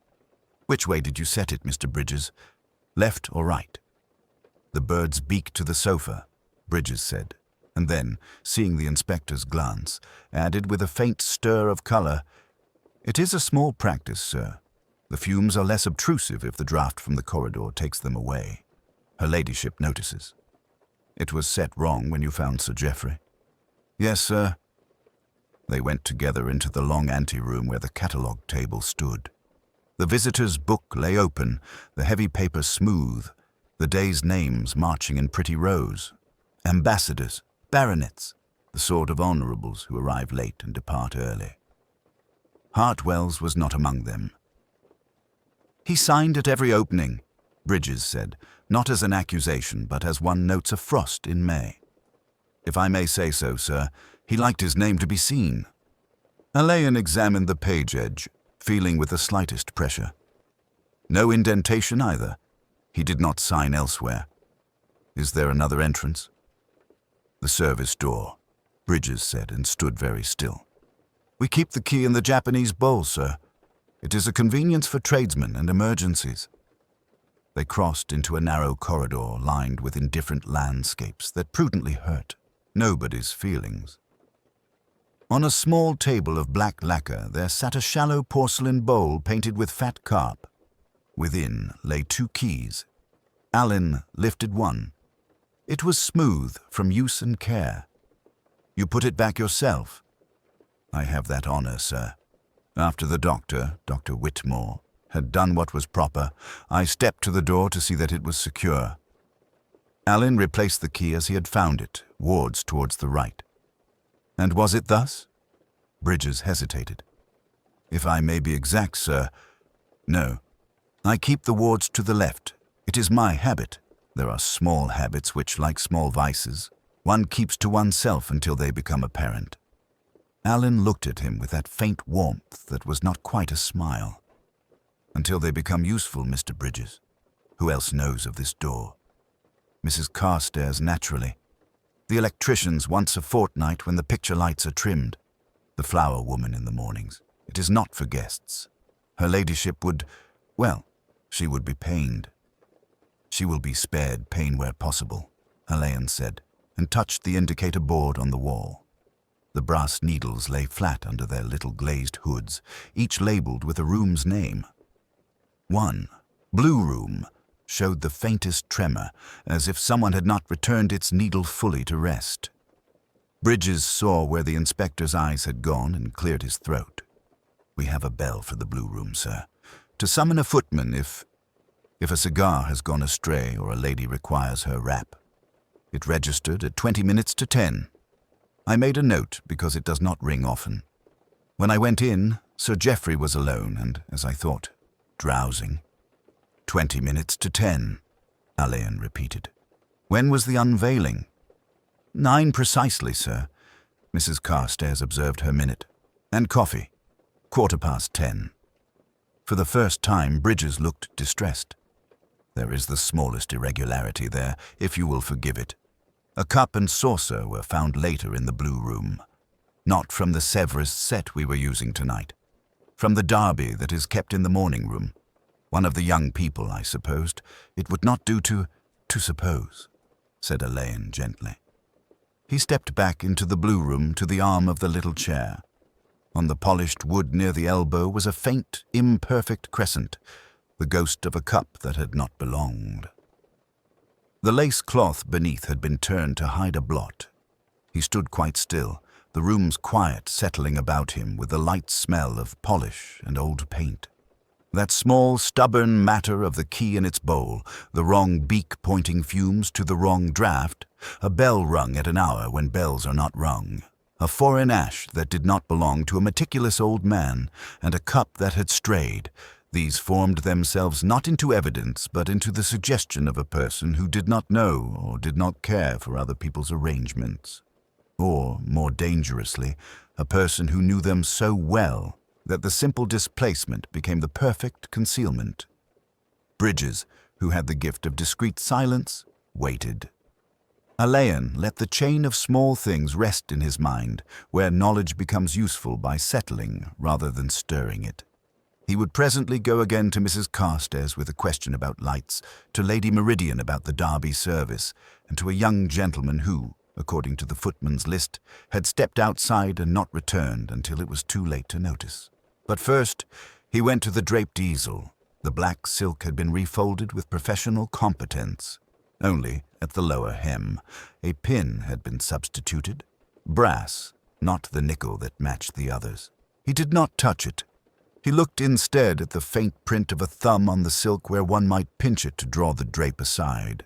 Which way did you set it, Mr. Bridges? Left or right? The bird's beak to the sofa, Bridges said, and then, seeing the inspector's glance, added with a faint stir of colour, "It is a small practice, sir. The fumes are less obtrusive if the draught from the corridor takes them away. Her ladyship notices. It was set wrong when you found Sir Geoffrey." "Yes, sir." They went together into the long anteroom where the catalogue table stood. The visitor's book lay open, the heavy paper smooth, the day's names marching in pretty rows. Ambassadors, baronets, the sort of honourables who arrive late and depart early. Hartwell's was not among them. "He signed at every opening," Bridges said, not as an accusation, but as one notes a frost in May. "If I may say so, sir, he liked his name to be seen." Alain examined the page edge, feeling with the slightest pressure. No indentation either. He did not sign elsewhere. "Is there another entrance?" "The service door," Bridges said, and stood very still. "We keep the key in the Japanese bowl, sir. It is a convenience for tradesmen and emergencies." They crossed into a narrow corridor lined with indifferent landscapes that prudently hurt nobody's feelings. On a small table of black lacquer there sat a shallow porcelain bowl painted with fat carp. Within lay 2 keys. Alain lifted one. It was smooth from use and care. "You put it back yourself?" "I have that honour, sir. After the doctor, Dr. Whitmore, had done what was proper, I stepped to the door to see that it was secure." Alain replaced the key as he had found it, wards towards the right. "And was it thus?" Bridges hesitated. "If I may be exact, sir, no. I keep the wards to the left. It is my habit. There are small habits which, like small vices, one keeps to oneself until they become apparent." Alain looked at him with that faint warmth that was not quite a smile. "Until they become useful, Mr. Bridges. Who else knows of this door?" "Mrs. Carstairs, naturally. The electricians once a fortnight when the picture lights are trimmed. The flower woman in the mornings. It is not for guests. Her ladyship would, well, she would be pained." "She will be spared pain where possible," Alain said, and touched the indicator board on the wall. The brass needles lay flat under their little glazed hoods, each labelled with a room's name. One, Blue Room, showed the faintest tremor, as if someone had not returned its needle fully to rest. Bridges saw where the inspector's eyes had gone and cleared his throat. "We have a bell for the Blue Room, sir, to summon a footman if a cigar has gone astray or a lady requires her wrap. It registered at 20 minutes to 10. I made a note because it does not ring often. When I went in, Sir Geoffrey was alone and, as I thought, drowsing." 20 minutes to 10, Alain repeated. "When was the unveiling?" 9 precisely, sir." Mrs. Carstairs observed her minute. "And coffee? 10:15. For the first time, Bridges looked distressed. "There is the smallest irregularity there, if you will forgive it. A cup and saucer were found later in the Blue Room. Not from the Sèvres set we were using tonight. From the Derby that is kept in the morning room. One of the young people, I supposed. It would not do to suppose," said Alain gently. He stepped back into the Blue Room to the arm of the little chair. On the polished wood near the elbow was a faint, imperfect crescent, the ghost of a cup that had not belonged. The lace cloth beneath had been turned to hide a blot. He stood quite still, the room's quiet settling about him with the light smell of polish and old paint. That small, stubborn matter of the key in its bowl, the wrong beak pointing fumes to the wrong draught, a bell rung at an hour when bells are not rung, a foreign ash that did not belong to a meticulous old man, and a cup that had strayed. These formed themselves not into evidence, but into the suggestion of a person who did not know or did not care for other people's arrangements. Or, more dangerously, a person who knew them so well that the simple displacement became the perfect concealment. Bridges, who had the gift of discreet silence, waited. Alain let the chain of small things rest in his mind, where knowledge becomes useful by settling rather than stirring it. He would presently go again to Mrs. Carstairs with a question about lights, to Lady Meridian about the Derby service, and to a young gentleman who, according to the footman's list, had stepped outside and not returned until it was too late to notice. But first, he went to the draped easel. The black silk had been refolded with professional competence. Only, at the lower hem, a pin had been substituted. Brass, not the nickel that matched the others. He did not touch it. He looked instead at the faint print of a thumb on the silk where one might pinch it to draw the drape aside.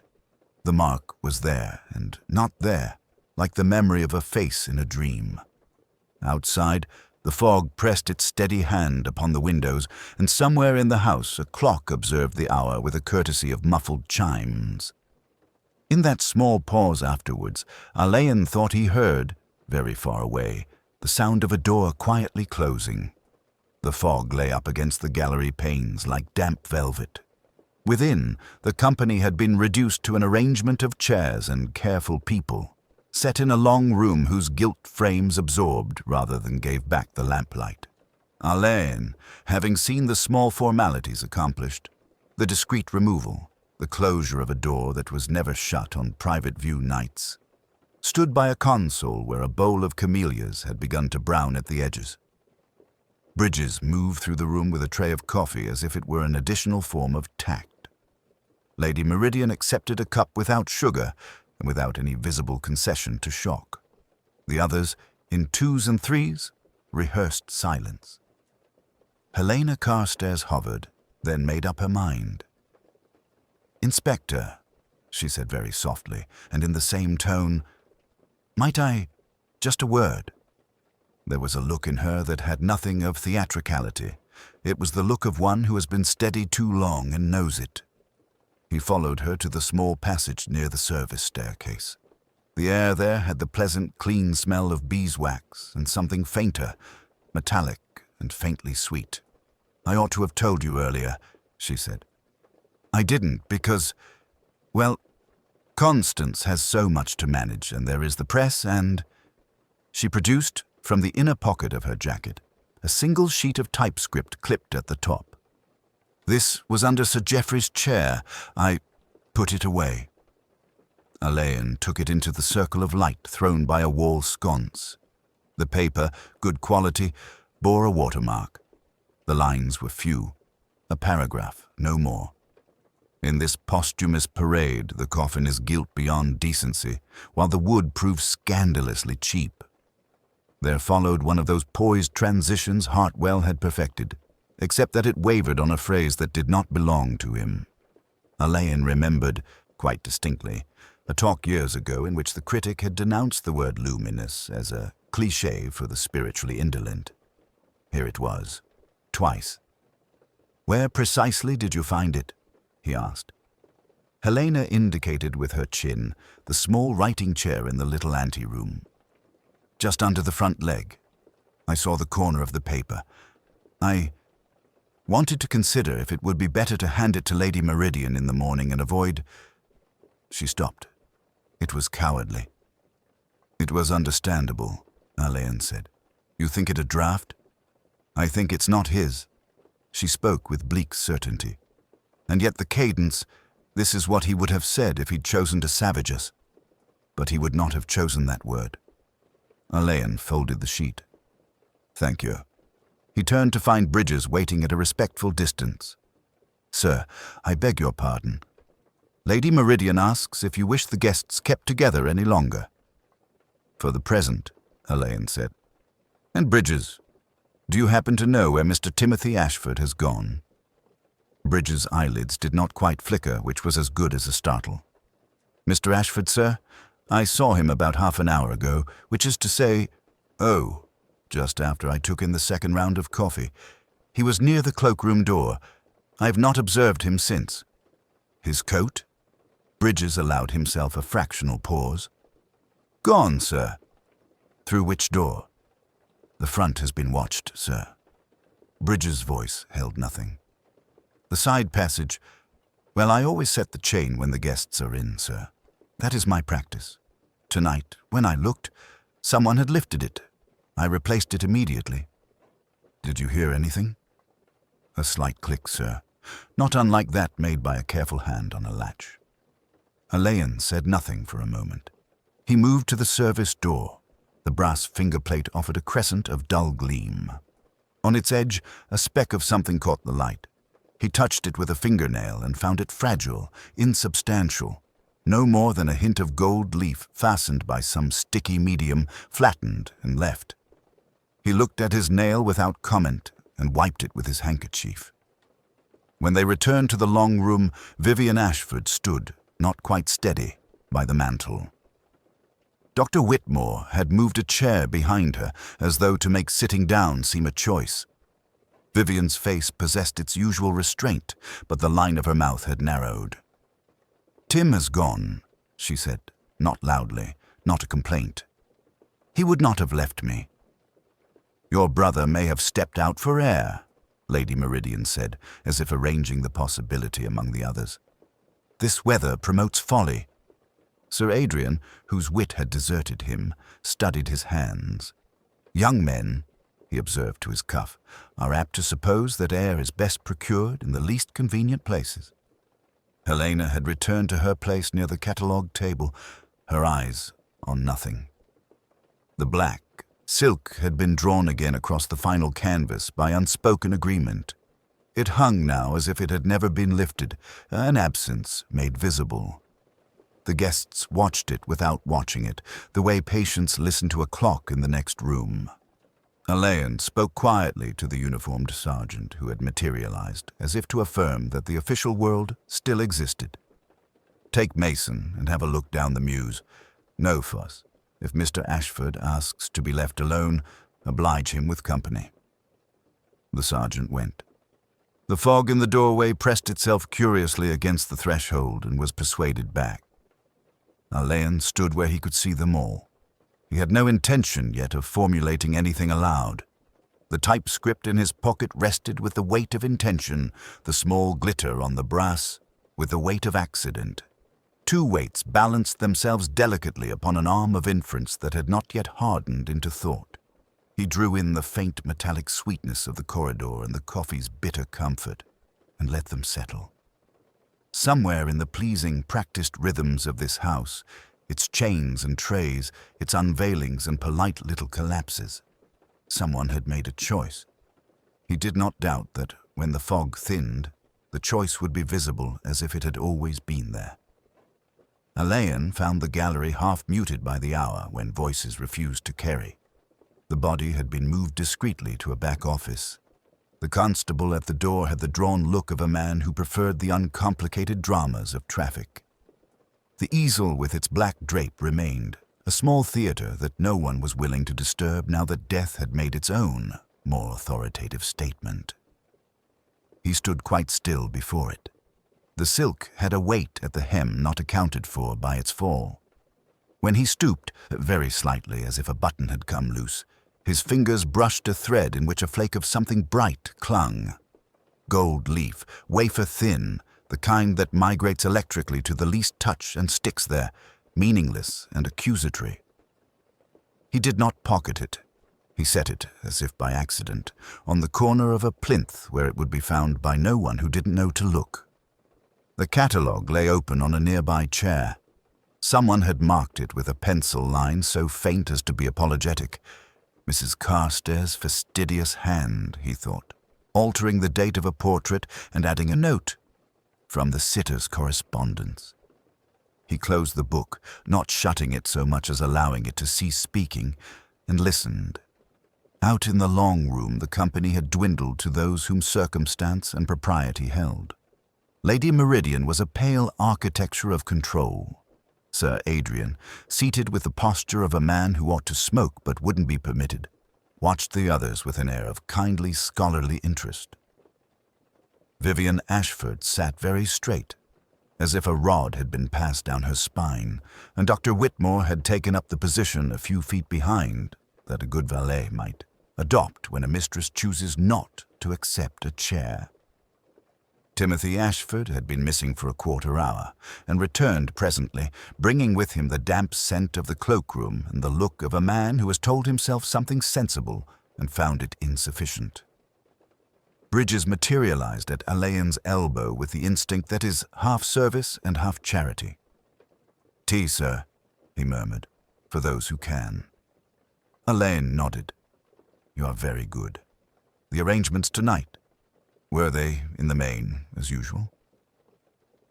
The mark was there, and not there, like the memory of a face in a dream. Outside, the fog pressed its steady hand upon the windows, and somewhere in the house a clock observed the hour with a courtesy of muffled chimes. In that small pause afterwards, Alain thought he heard, very far away, the sound of a door quietly closing. The fog lay up against the gallery panes like damp velvet. Within, the company had been reduced to an arrangement of chairs and careful people, set in a long room whose gilt frames absorbed rather than gave back the lamplight. Alain, having seen the small formalities accomplished, the discreet removal, the closure of a door that was never shut on private view nights, stood by a console where a bowl of camellias had begun to brown at the edges. Bridges moved through the room with a tray of coffee as if it were an additional form of tact. Lady Meridian accepted a cup without sugar and without any visible concession to shock. The others, in twos and threes, rehearsed silence. Helena Carstairs hovered, then made up her mind. "Inspector," she said very softly, and in the same tone, "might I, just a word?" There was a look in her that had nothing of theatricality. It was the look of one who has been steady too long and knows it. He followed her to the small passage near the service staircase. The air there had the pleasant, clean smell of beeswax and something fainter, metallic and faintly sweet. "I ought to have told you earlier," she said. "I didn't because, well, Constance has so much to manage, and there is the press and—" She produced, from the inner pocket of her jacket, a single sheet of typescript clipped at the top. "This was under Sir Geoffrey's chair. I put it away." Alain took it into the circle of light thrown by a wall sconce. The paper, good quality, bore a watermark. The lines were few, a paragraph, no more. In this posthumous parade, the coffin is gilt beyond decency, while the wood proves scandalously cheap. There followed one of those poised transitions Hartwell had perfected, except that it wavered on a phrase that did not belong to him. Alain remembered, quite distinctly, a talk years ago in which the critic had denounced the word luminous as a cliché for the spiritually indolent. Here it was, twice. "Where precisely did you find it?" he asked. Helena indicated with her chin the small writing chair in the little ante-room. "Just under the front leg. I saw the corner of the paper. I wanted to consider if it would be better to hand it to Lady Meridian in the morning and avoid—" She stopped. It was cowardly. "It was understandable," Alain said. "You think it a draft?" "I think it's not his." She spoke with bleak certainty. "And yet the cadence, this is what he would have said if he'd chosen to savage us. But he would not have chosen that word." Alain folded the sheet. "Thank you." He turned to find Bridges waiting at a respectful distance. "Sir, I beg your pardon. Lady Meridian asks if you wish the guests kept together any longer." "For the present," Alain said. "And Bridges, do you happen to know where Mr. Timothy Ashford has gone?" Bridges' eyelids did not quite flicker, which was as good as a startle. "Mr. Ashford, sir? I saw him about half an hour ago, which is to say, oh, just after I took in the second round of coffee. He was near the cloakroom door. I have not observed him since." "His coat?" Bridges allowed himself a fractional pause. "Gone, sir." "Through which door?" "The front has been watched, sir." Bridges' voice held nothing. "The side passage, well, I always set the chain when the guests are in, sir. That is my practice. Tonight, when I looked, someone had lifted it. I replaced it immediately." "Did you hear anything?" "A slight click, sir, not unlike that made by a careful hand on a latch." Alain said nothing for a moment. He moved to the service door. The brass fingerplate offered a crescent of dull gleam. On its edge, a speck of something caught the light. He touched it with a fingernail and found it fragile, insubstantial, no more than a hint of gold leaf fastened by some sticky medium, flattened and left. He looked at his nail without comment and wiped it with his handkerchief. When they returned to the long room, Vivian Ashford stood, not quite steady, by the mantel. Dr. Whitmore had moved a chair behind her, as though to make sitting down seem a choice. Vivian's face possessed its usual restraint, but the line of her mouth had narrowed. "Tim has gone," she said, not loudly, not a complaint. "He would not have left me." "Your brother may have stepped out for air," Lady Meridian said, as if arranging the possibility among the others. "This weather promotes folly." Sir Adrian, whose wit had deserted him, studied his hands. "Young men," he observed to his cuff, "are apt to suppose that air is best procured in the least convenient places." Helena had returned to her place near the catalogue table, her eyes on nothing. The black silk had been drawn again across the final canvas by unspoken agreement. It hung now as if it had never been lifted, an absence made visible. The guests watched it without watching it, the way patients listen to a clock in the next room. Alain spoke quietly to the uniformed sergeant who had materialized, as if to affirm that the official world still existed. "Take Mason and have a look down the mews. No fuss. If Mr. Ashford asks to be left alone, oblige him with company." The sergeant went. The fog in the doorway pressed itself curiously against the threshold and was persuaded back. Alain stood where he could see them all. He had no intention yet of formulating anything aloud. The typescript in his pocket rested with the weight of intention, the small glitter on the brass with the weight of accident. Two weights balanced themselves delicately upon an arm of inference that had not yet hardened into thought. He drew in the faint metallic sweetness of the corridor and the coffee's bitter comfort, and let them settle. Somewhere in the pleasing, practiced rhythms of this house, its chains and trays, its unveilings and polite little collapses, someone had made a choice. He did not doubt that, when the fog thinned, the choice would be visible as if it had always been there. Alain found the gallery half muted by the hour when voices refused to carry. The body had been moved discreetly to a back office. The constable at the door had the drawn look of a man who preferred the uncomplicated dramas of traffic. The easel with its black drape remained, a small theater that no one was willing to disturb now that death had made its own, more authoritative statement. He stood quite still before it. The silk had a weight at the hem not accounted for by its fall. When he stooped, very slightly as if a button had come loose, his fingers brushed a thread in which a flake of something bright clung. Gold leaf, wafer thin, the kind that migrates electrically to the least touch and sticks there, meaningless and accusatory. He did not pocket it. He set it, as if by accident, on the corner of a plinth where it would be found by no one who didn't know to look. The catalogue lay open on a nearby chair. Someone had marked it with a pencil line so faint as to be apologetic. Mrs. Carstairs' fastidious hand, he thought, altering the date of a portrait and adding a note from the sitter's correspondence. He closed the book, not shutting it so much as allowing it to cease speaking, and listened. Out in the long room, the company had dwindled to those whom circumstance and propriety held. Lady Meridian was a pale architecture of control. Sir Adrian, seated with the posture of a man who ought to smoke but wouldn't be permitted, watched the others with an air of kindly scholarly interest. Vivian Ashford sat very straight, as if a rod had been passed down her spine, and Dr. Whitmore had taken up the position a few feet behind that a good valet might adopt when a mistress chooses not to accept a chair. Timothy Ashford had been missing for a quarter hour, and returned presently, bringing with him the damp scent of the cloakroom and the look of a man who has told himself something sensible and found it insufficient. Bridges materialized at Alain's elbow with the instinct that is half service and half charity. "Tea, sir," he murmured, "for those who can." Alain nodded. "You are very good. The arrangements tonight, were they, in the main, as usual?"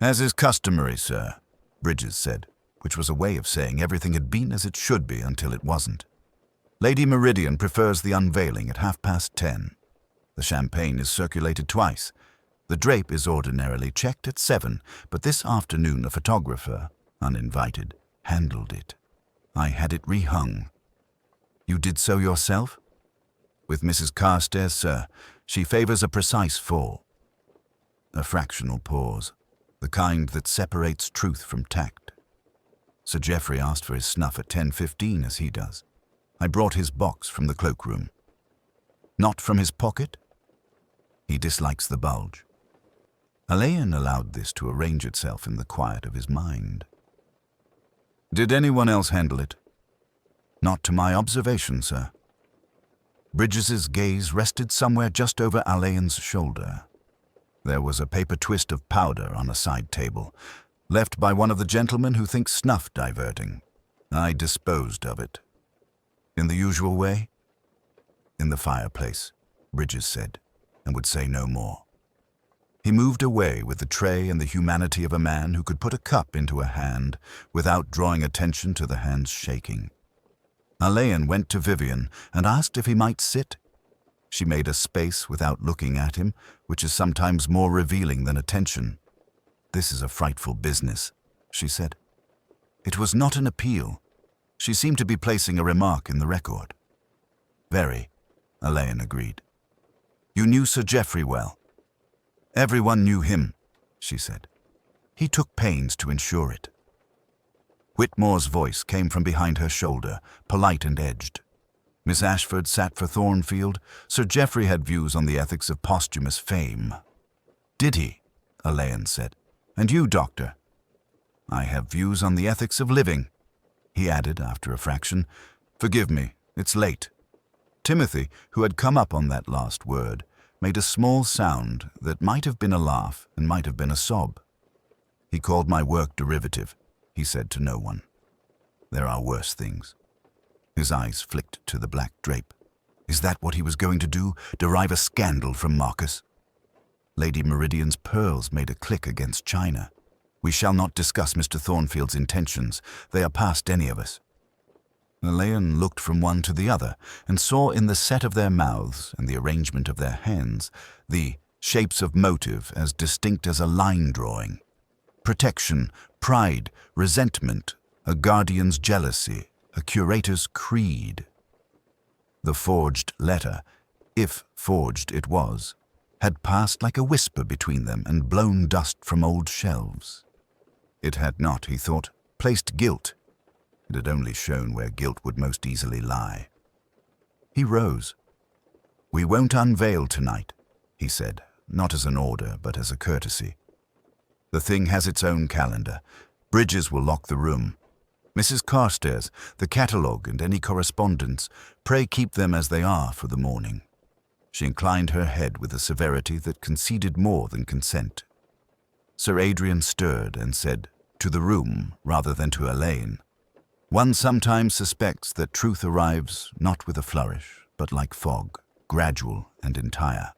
"As is customary, sir," Bridges said, which was a way of saying everything had been as it should be until it wasn't. "Lady Meridian prefers the unveiling at 10:30. The champagne is circulated twice. The drape is ordinarily checked at 7, but this afternoon a photographer, uninvited, handled it. I had it rehung." "You did so yourself?" "With Mrs. Carstairs, sir. She favors a precise fall." A fractional pause, the kind that separates truth from tact. Sir Geoffrey asked for his snuff at 10:15, as he does. I brought his box from the cloakroom. "Not from his pocket?" "He dislikes the bulge." Alain allowed this to arrange itself in the quiet of his mind. "Did anyone else handle it?" "Not to my observation, sir." Bridges's gaze rested somewhere just over Alain's shoulder. There was a paper twist of powder on a side table, left by one of the gentlemen who think snuff diverting. I disposed of it. "In the usual way?" "In the fireplace," Bridges said, and would say no more. He moved away with the tray and the humanity of a man who could put a cup into a hand without drawing attention to the hand's shaking. Alain went to Vivian and asked if he might sit. She made a space without looking at him, which is sometimes more revealing than attention. "This is a frightful business," she said. It was not an appeal. She seemed to be placing a remark in the record. "Very," Alain agreed. "You knew Sir Geoffrey well?" "Everyone knew him," she said. "He took pains to ensure it." Whitmore's voice came from behind her shoulder, polite and edged. Miss Ashford sat for Thornfield. Sir Geoffrey had views on the ethics of posthumous fame. "Did he?" Alain said. "And you, Doctor?" "I have views on the ethics of living," he added after a fraction. "Forgive me, it's late." Timothy, who had come up on that last word, made a small sound that might have been a laugh and might have been a sob. "He called my work derivative," he said to no one. "There are worse things." His eyes flicked to the black drape. Is that what he was going to do, derive a scandal from Marcus? Lady Meridian's pearls made a click against china. "We shall not discuss Mr. Thornfield's intentions. They are past any of us." Alain looked from one to the other and saw in the set of their mouths and the arrangement of their hands the shapes of motive as distinct as a line drawing. Protection, pride, resentment, a guardian's jealousy, a curator's creed. The forged letter, if forged it was, had passed like a whisper between them and blown dust from old shelves. It had not, he thought, placed guilt. It had only shown where guilt would most easily lie. He rose. "We won't unveil tonight," he said, not as an order, but as a courtesy. "The thing has its own calendar. Bridges will lock the room. Mrs. Carstairs, the catalogue and any correspondence, pray keep them as they are for the morning." She inclined her head with a severity that conceded more than consent. Sir Adrian stirred and said, to the room rather than to Alain, "One sometimes suspects that truth arrives not with a flourish, but like fog, gradual and entire."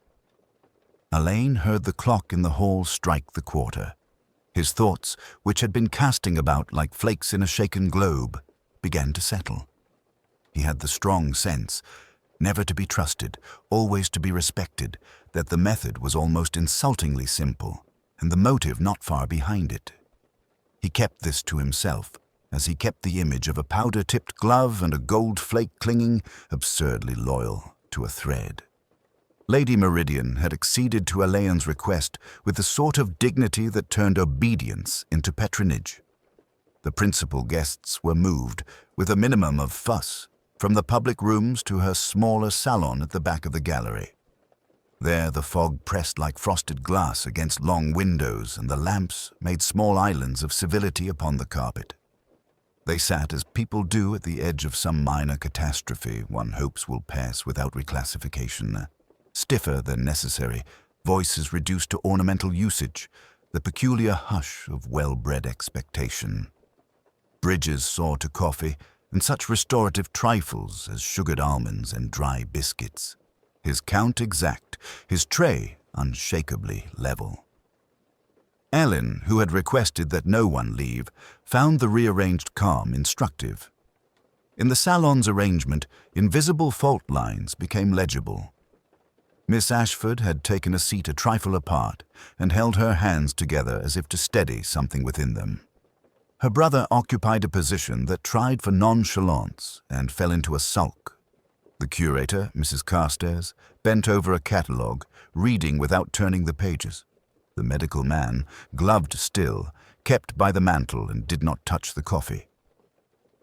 Alain heard the clock in the hall strike the quarter. His thoughts, which had been casting about like flakes in a shaken globe, began to settle. He had the strong sense, never to be trusted, always to be respected, that the method was almost insultingly simple, and the motive not far behind it. He kept this to himself, as he kept the image of a powder-tipped glove and a gold flake clinging, absurdly loyal, to a thread. Lady Meridian had acceded to Alain's request with the sort of dignity that turned obedience into patronage. The principal guests were moved, with a minimum of fuss, from the public rooms to her smaller salon at the back of the gallery. There the fog pressed like frosted glass against long windows, and the lamps made small islands of civility upon the carpet. They sat as people do at the edge of some minor catastrophe one hopes will pass without reclassification. Stiffer than necessary, voices reduced to ornamental usage, the peculiar hush of well-bred expectation. Bridges saw to coffee, and such restorative trifles as sugared almonds and dry biscuits. His count exact, his tray unshakably level. Ellen, who had requested that no one leave, found the rearranged calm instructive. In the salon's arrangement, invisible fault lines became legible. Miss Ashford had taken a seat a trifle apart and held her hands together as if to steady something within them. Her brother occupied a position that tried for nonchalance and fell into a sulk. The curator, Mrs. Carstairs, bent over a catalogue, reading without turning the pages. The medical man, gloved still, kept by the mantel and did not touch the coffee.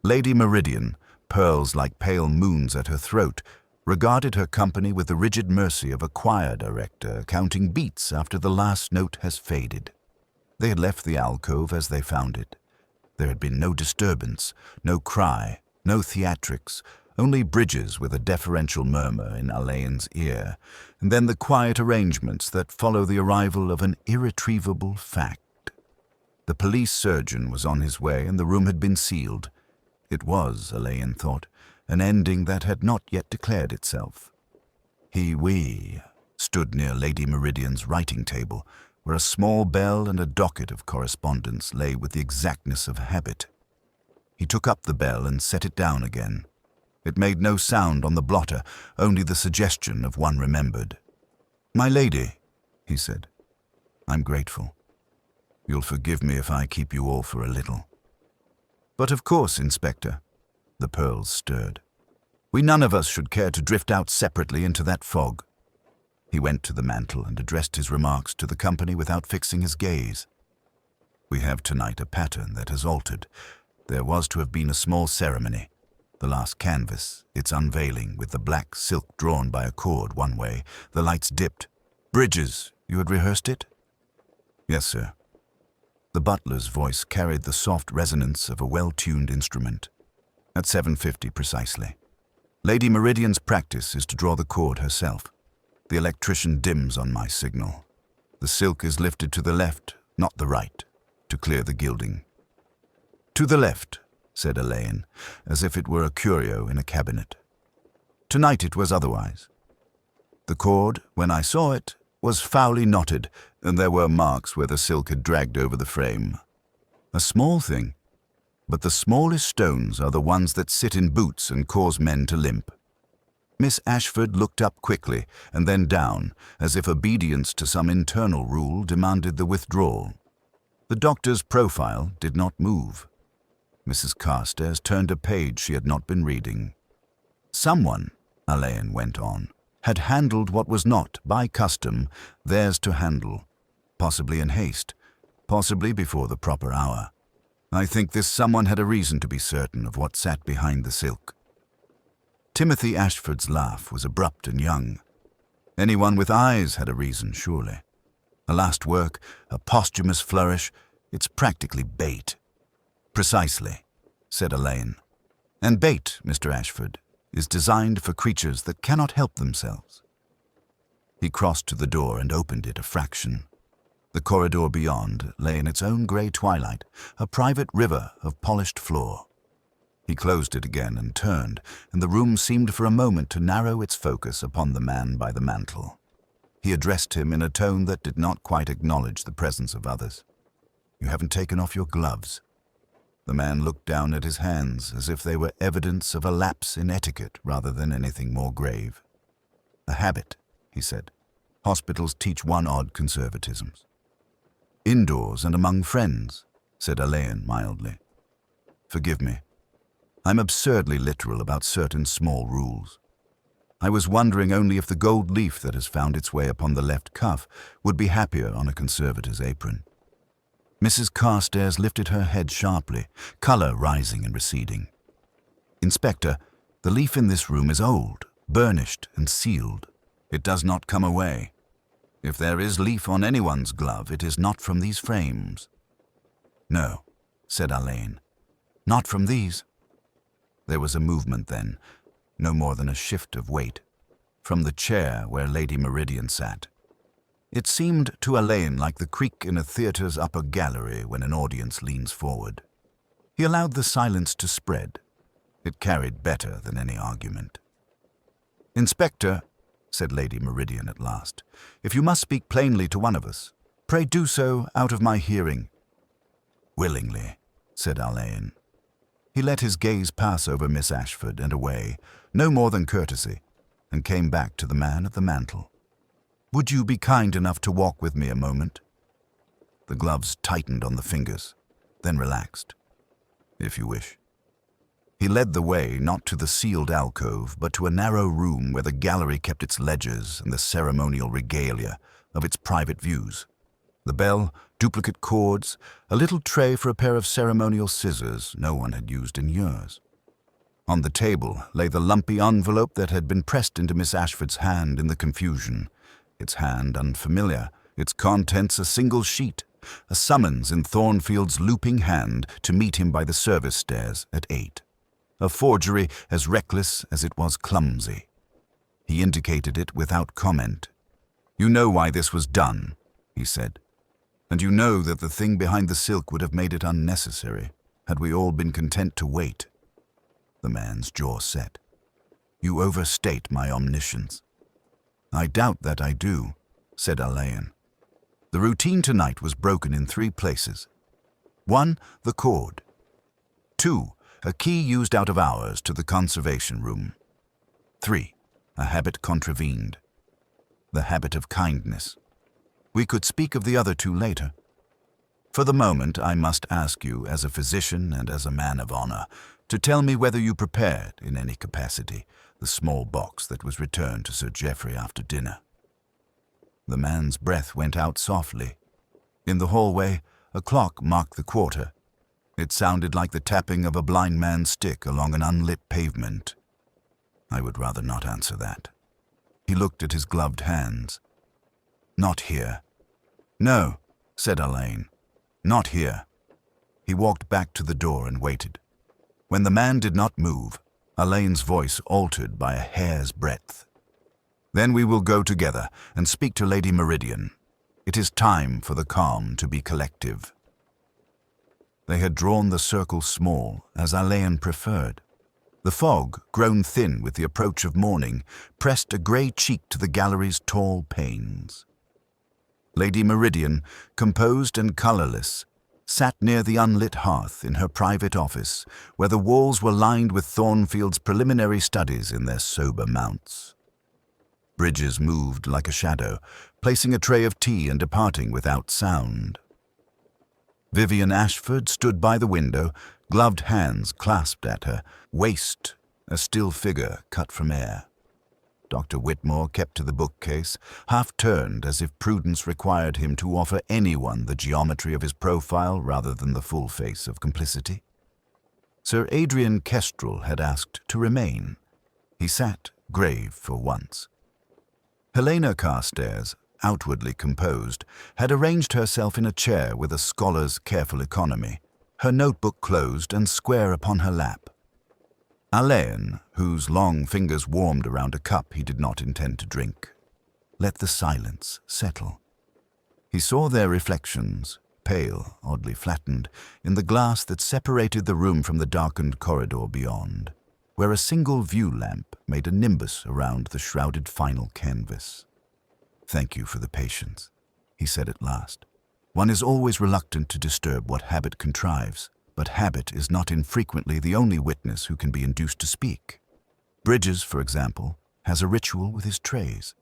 Lady Meridian, pearls like pale moons at her throat, regarded her company with the rigid mercy of a choir director counting beats after the last note has faded. They had left the alcove as they found it. There had been no disturbance, no cry, no theatrics, only Bridges with a deferential murmur in Alain's ear, and then the quiet arrangements that follow the arrival of an irretrievable fact. The police surgeon was on his way and the room had been sealed. It was, Alain thought, an ending that had not yet declared itself. We stood near Lady Meridian's writing table, where a small bell and a docket of correspondence lay with the exactness of habit. He took up the bell and set it down again. It made no sound on the blotter, only the suggestion of one remembered. "My lady," he said, "I'm grateful. You'll forgive me if I keep you all for a little." "But of course, Inspector." The pearls stirred. "We none of us should care to drift out separately into that fog." He went to the mantel and addressed his remarks to the company without fixing his gaze. "We have tonight a pattern that has altered. There was to have been a small ceremony. The last canvas, its unveiling, with the black silk drawn by a cord one way, the lights dipped. Bridges, you had rehearsed it?" "Yes, sir." The butler's voice carried the soft resonance of a well-tuned instrument. "At 7:50 precisely. Lady Meridian's practice is to draw the cord herself. The electrician dims on my signal. The silk is lifted to the left, not the right, to clear the gilding." "To the left," said Alain, as if it were a curio in a cabinet. Tonight it was otherwise. The cord, when I saw it, was foully knotted, and there were marks where the silk had dragged over the frame. A small thing, but the smallest stones are the ones that sit in boots and cause men to limp. Miss Ashford looked up quickly and then down, as if obedience to some internal rule demanded the withdrawal. The doctor's profile did not move. Mrs. Carstairs turned a page she had not been reading. Someone, Alain went on, had handled what was not, by custom, theirs to handle, possibly in haste, possibly before the proper hour. I think this someone had a reason to be certain of what sat behind the silk. Timothy Ashford's laugh was abrupt and young. Anyone with eyes had a reason, surely. A last work, a posthumous flourish, it's practically bait. "Precisely," said Alain. "And bait, Mr. Ashford, is designed for creatures that cannot help themselves." He crossed to the door and opened it a fraction. The corridor beyond lay in its own grey twilight, a private river of polished floor. He closed it again and turned, and the room seemed for a moment to narrow its focus upon the man by the mantel. He addressed him in a tone that did not quite acknowledge the presence of others. "You haven't taken off your gloves." The man looked down at his hands as if they were evidence of a lapse in etiquette rather than anything more grave. A habit, he said. Hospitals teach one odd conservatisms. Indoors and among friends, said Alain mildly. Forgive me. I'm absurdly literal about certain small rules. I was wondering only if the gold leaf that has found its way upon the left cuff would be happier on a conservator's apron. Mrs. Carstairs lifted her head sharply, colour rising and receding. Inspector, the leaf in this room is old, burnished and sealed. It does not come away. If there is leaf on anyone's glove, it is not from these frames. No, said Alain. Not from these. There was a movement then, no more than a shift of weight, from the chair where Lady Meridian sat. It seemed to Alain like the creak in a theatre's upper gallery when an audience leans forward. He allowed the silence to spread. It carried better than any argument. Inspector, said Lady Meridian at last, if you must speak plainly to one of us, pray do so out of my hearing. Willingly, said Alain. He let his gaze pass over Miss Ashford and away, no more than courtesy, and came back to the man at the mantel. Would you be kind enough to walk with me a moment? The gloves tightened on the fingers, then relaxed. If you wish. He led the way not to the sealed alcove, but to a narrow room where the gallery kept its ledgers and the ceremonial regalia of its private views. The bell, duplicate cords, a little tray for a pair of ceremonial scissors no one had used in years. On the table lay the lumpy envelope that had been pressed into Miss Ashford's hand in the confusion, its hand unfamiliar, its contents a single sheet, a summons in Thornfield's looping hand to meet him by the service stairs at 8. A forgery as reckless as it was clumsy. He indicated it without comment. You know why this was done, he said. And you know that the thing behind the silk would have made it unnecessary, had we all been content to wait. The man's jaw set. You overstate my omniscience. I doubt that I do, said Alain. The routine tonight was broken in 3 places. 1, the cord. 2, a key used out of hours to the conservation room. 3, a habit contravened. The habit of kindness. We could speak of the other 2 later. For the moment, I must ask you, as a physician and as a man of honor, to tell me whether you prepared, in any capacity, the small box that was returned to Sir Geoffrey after dinner. The man's breath went out softly. In the hallway, a clock marked the quarter. It sounded like the tapping of a blind man's stick along an unlit pavement. I would rather not answer that. He looked at his gloved hands. Not here. No, said Alain. Not here. He walked back to the door and waited. When the man did not move, Alain's voice altered by a hair's breadth. Then we will go together and speak to Lady Meridian. It is time for the calm to be collective. They had drawn the circle small, as Alain preferred. The fog, grown thin with the approach of morning, pressed a grey cheek to the gallery's tall panes. Lady Meridian, composed and colourless, sat near the unlit hearth in her private office, where the walls were lined with Thornfield's preliminary studies in their sober mounts. Bridges moved like a shadow, placing a tray of tea and departing without sound. Vivian Ashford stood by the window, gloved hands clasped at her, waist a still figure cut from air. Dr. Whitmore kept to the bookcase, half-turned as if prudence required him to offer anyone the geometry of his profile rather than the full face of complicity. Sir Adrian Kestrel had asked to remain. He sat grave for once. Helena Carstairs, outwardly composed, had arranged herself in a chair with a scholar's careful economy, her notebook closed and square upon her lap. Alain, whose long fingers warmed around a cup he did not intend to drink, let the silence settle. He saw their reflections, pale, oddly flattened, in the glass that separated the room from the darkened corridor beyond, where a single view lamp made a nimbus around the shrouded final canvas. "Thank you for the patience," he said at last. "One is always reluctant to disturb what habit contrives. But habit is not infrequently the only witness who can be induced to speak. Bridges, for example, has a ritual with his trays.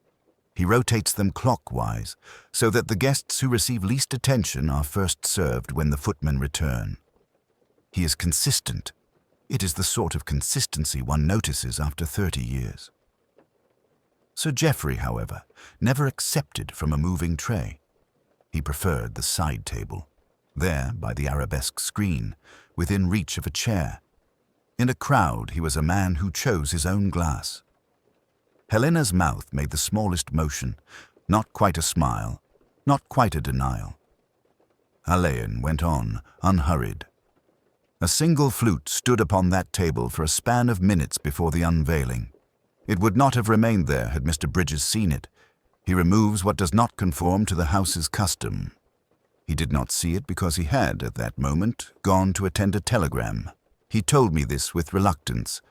He rotates them clockwise so that the guests who receive least attention are first served when the footmen return. He is consistent. It is the sort of consistency one notices after 30 years. Sir Geoffrey, however, never accepted from a moving tray. He preferred the side table, there by the arabesque screen, within reach of a chair. In a crowd, he was a man who chose his own glass. Helena's mouth made the smallest motion, not quite a smile, not quite a denial. Alain went on, unhurried. A single flute stood upon that table for a span of minutes before the unveiling. It would not have remained there had Mr. Bridges seen it. He removes what does not conform to the house's custom. He did not see it because he had, at that moment, gone to attend a telegram. He told me this with reluctance.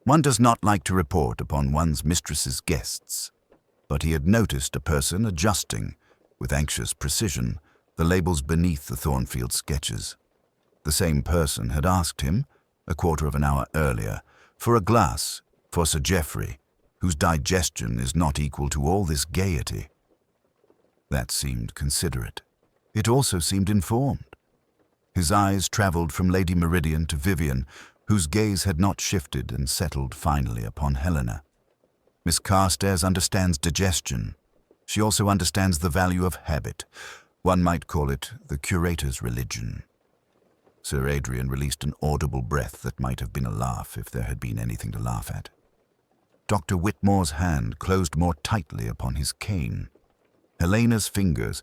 One does not like to report upon one's mistress's guests. But he had noticed a person adjusting, with anxious precision, the labels beneath the Thornfield sketches. The same person had asked him, a quarter of an hour earlier, for a glass for Sir Geoffrey, whose digestion is not equal to all this gaiety. That seemed considerate. It also seemed informed. His eyes travelled from Lady Meridian to Vivian, whose gaze had not shifted and settled finally upon Helena. Miss Carstairs understands digestion. She also understands the value of habit. One might call it the curator's religion. Sir Adrian released an audible breath that might have been a laugh if there had been anything to laugh at. Dr. Whitmore's hand closed more tightly upon his cane. Helena's fingers,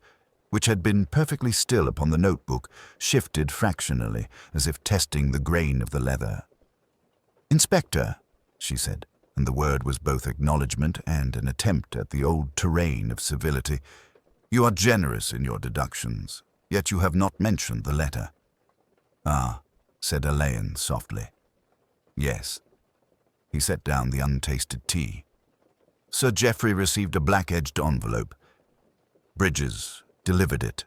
which had been perfectly still upon the notebook, shifted fractionally, as if testing the grain of the leather. "Inspector," she said, and the word was both acknowledgment and an attempt at the old terrain of civility, "you are generous in your deductions, yet you have not mentioned the letter." "Ah," said Alain softly. "Yes." He set down the untasted tea. Sir Geoffrey received a black-edged envelope. Bridges delivered it.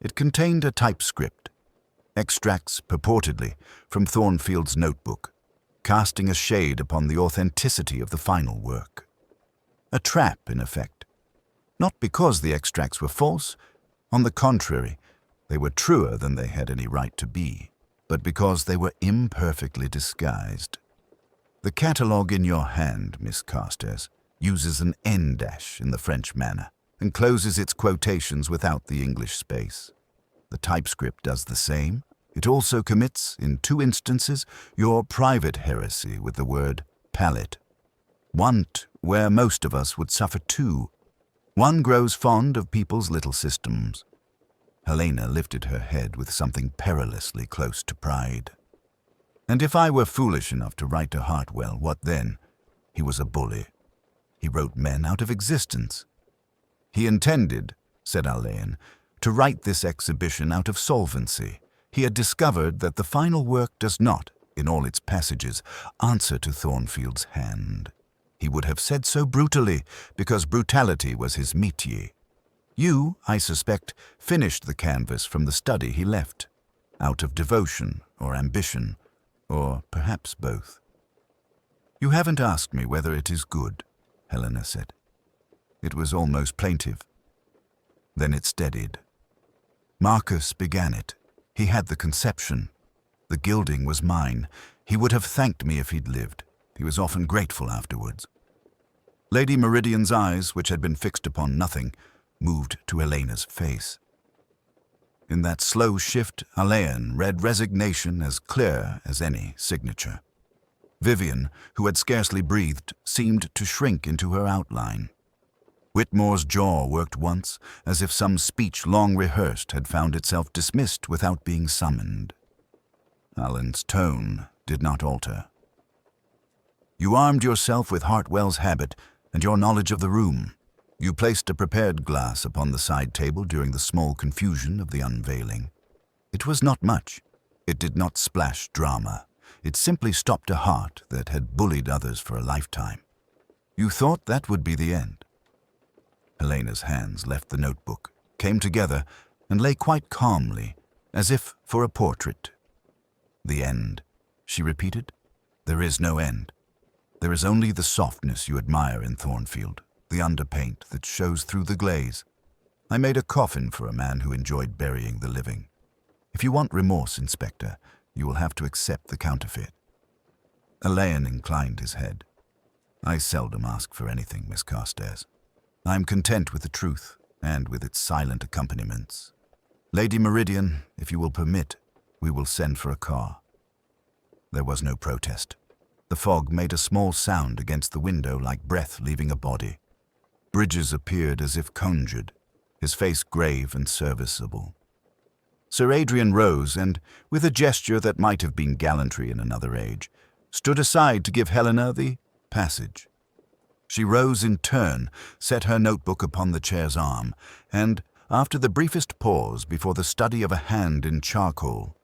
It contained a typescript, extracts purportedly from Thornfield's notebook, casting a shade upon the authenticity of the final work. A trap, in effect. Not because the extracts were false, on the contrary, they were truer than they had any right to be, but because they were imperfectly disguised. The catalogue in your hand, Miss Carstairs, uses an N- in the French manner and closes its quotations without the English space. The typescript does the same. It also commits, in 2 instances, your private heresy with the word palate. Want where most of us would suffer too. One grows fond of people's little systems. Helena lifted her head with something perilously close to pride. And if I were foolish enough to write to Hartwell, what then? He was a bully. He wrote men out of existence. He intended, said Alain, to write this exhibition out of solvency. He had discovered that the final work does not, in all its passages, answer to Thornfield's hand. He would have said so brutally, because brutality was his métier. You, I suspect, finished the canvas from the study he left, out of devotion or ambition, or perhaps both. "You haven't asked me whether it is good," Helena said. It was almost plaintive. Then it steadied. "Marcus began it. He had the conception. The gilding was mine. He would have thanked me if he'd lived. He was often grateful afterwards." Lady Meridian's eyes, which had been fixed upon nothing, moved to Helena's face. In that slow shift, Alain read resignation as clear as any signature. Vivian, who had scarcely breathed, seemed to shrink into her outline. Whitmore's jaw worked once, as if some speech long rehearsed had found itself dismissed without being summoned. Alain's tone did not alter. "You armed yourself with Hartwell's habit and your knowledge of the room. You placed a prepared glass upon the side table during the small confusion of the unveiling. It was not much. It did not splash drama. It simply stopped a heart that had bullied others for a lifetime. You thought that would be the end." Helena's hands left the notebook, came together, and lay quite calmly, as if for a portrait. The end, she repeated. There is no end. There is only the softness you admire in Thornfield, the underpaint that shows through the glaze. I made a coffin for a man who enjoyed burying the living. If you want remorse, Inspector, you will have to accept the counterfeit. Alain inclined his head. I seldom ask for anything, Miss Carstairs. I am content with the truth, and with its silent accompaniments. Lady Meridian, if you will permit, we will send for a car. There was no protest. The fog made a small sound against the window like breath leaving a body. Bridges appeared as if conjured, his face grave and serviceable. Sir Adrian rose and, with a gesture that might have been gallantry in another age, stood aside to give Helena the passage. She rose in turn, set her notebook upon the chair's arm, and, after the briefest pause before the study of a hand in charcoal,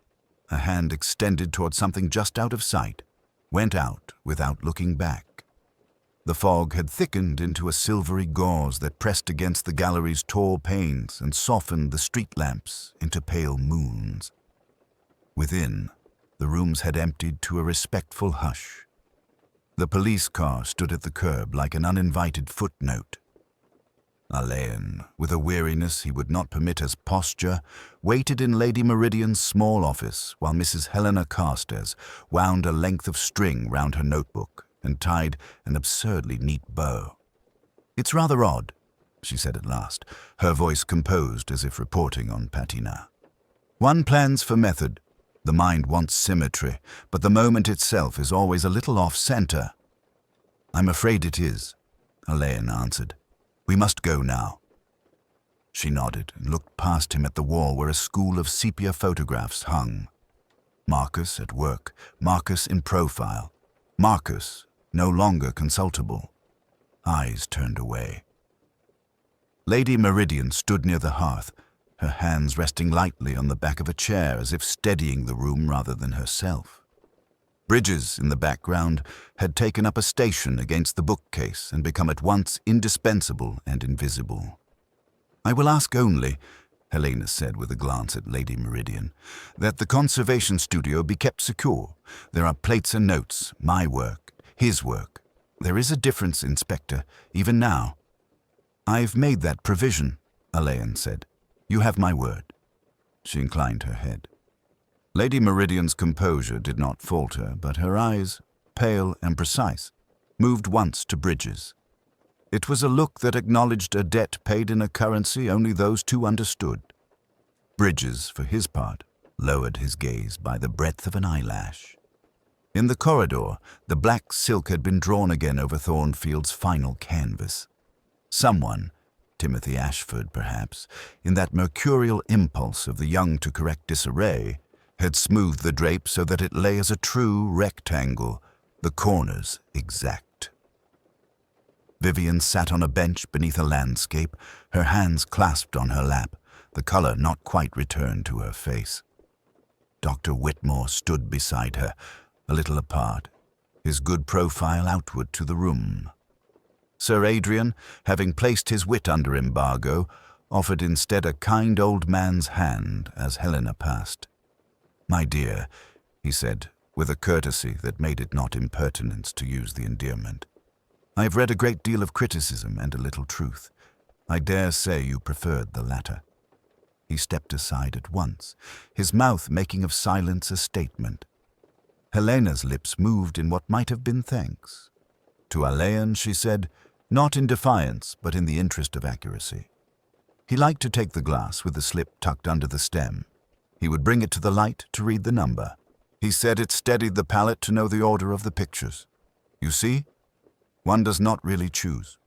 a hand extended toward something just out of sight, went out without looking back. The fog had thickened into a silvery gauze that pressed against the gallery's tall panes and softened the street lamps into pale moons. Within, the rooms had emptied to a respectful hush. The police car stood at the curb like an uninvited footnote. Alain, with a weariness he would not permit as posture, waited in Lady Meridian's small office while Mrs. Helena Carstairs wound a length of string round her notebook and tied an absurdly neat bow. "It's rather odd," she said at last, her voice composed as if reporting on patina. "One plans for method. The mind wants symmetry, but the moment itself is always a little off-center." "I'm afraid it is," Alain answered. "We must go now." She nodded and looked past him at the wall where a school of sepia photographs hung. Marcus at work, Marcus in profile, Marcus no longer consultable. Eyes turned away. Lady Meridian stood near the hearth, her hands resting lightly on the back of a chair as if steadying the room rather than herself. Bridges, in the background, had taken up a station against the bookcase and become at once indispensable and invisible. "I will ask only," Helena said with a glance at Lady Meridian, "that the conservation studio be kept secure. There are plates and notes, my work, his work. There is a difference, Inspector, even now." "I've made that provision," Alain said. "You have my word." She inclined her head. Lady Meridian's composure did not falter, but her eyes, pale and precise, moved once to Bridges. It was a look that acknowledged a debt paid in a currency only those two understood. Bridges, for his part, lowered his gaze by the breadth of an eyelash. In the corridor, the black silk had been drawn again over Thornfield's final canvas. Someone, Timothy Ashford perhaps, in that mercurial impulse of the young to correct disarray, had smoothed the drape so that it lay as a true rectangle, the corners exact. Vivian sat on a bench beneath a landscape, her hands clasped on her lap, the color not quite returned to her face. Dr. Whitmore stood beside her, a little apart, his good profile outward to the room. Sir Adrian, having placed his wit under embargo, offered instead a kind old man's hand as Helena passed. "My dear," he said, with a courtesy that made it not impertinence to use the endearment, "I have read a great deal of criticism and a little truth. I dare say you preferred the latter." He stepped aside at once, his mouth making of silence a statement. Helena's lips moved in what might have been thanks. To Alain she said, not in defiance, but in the interest of accuracy. He liked to take the glass with the slip tucked under the stem. He would bring it to the light to read the number. He said it steadied the palate to know the order of the pictures. You see, one does not really choose.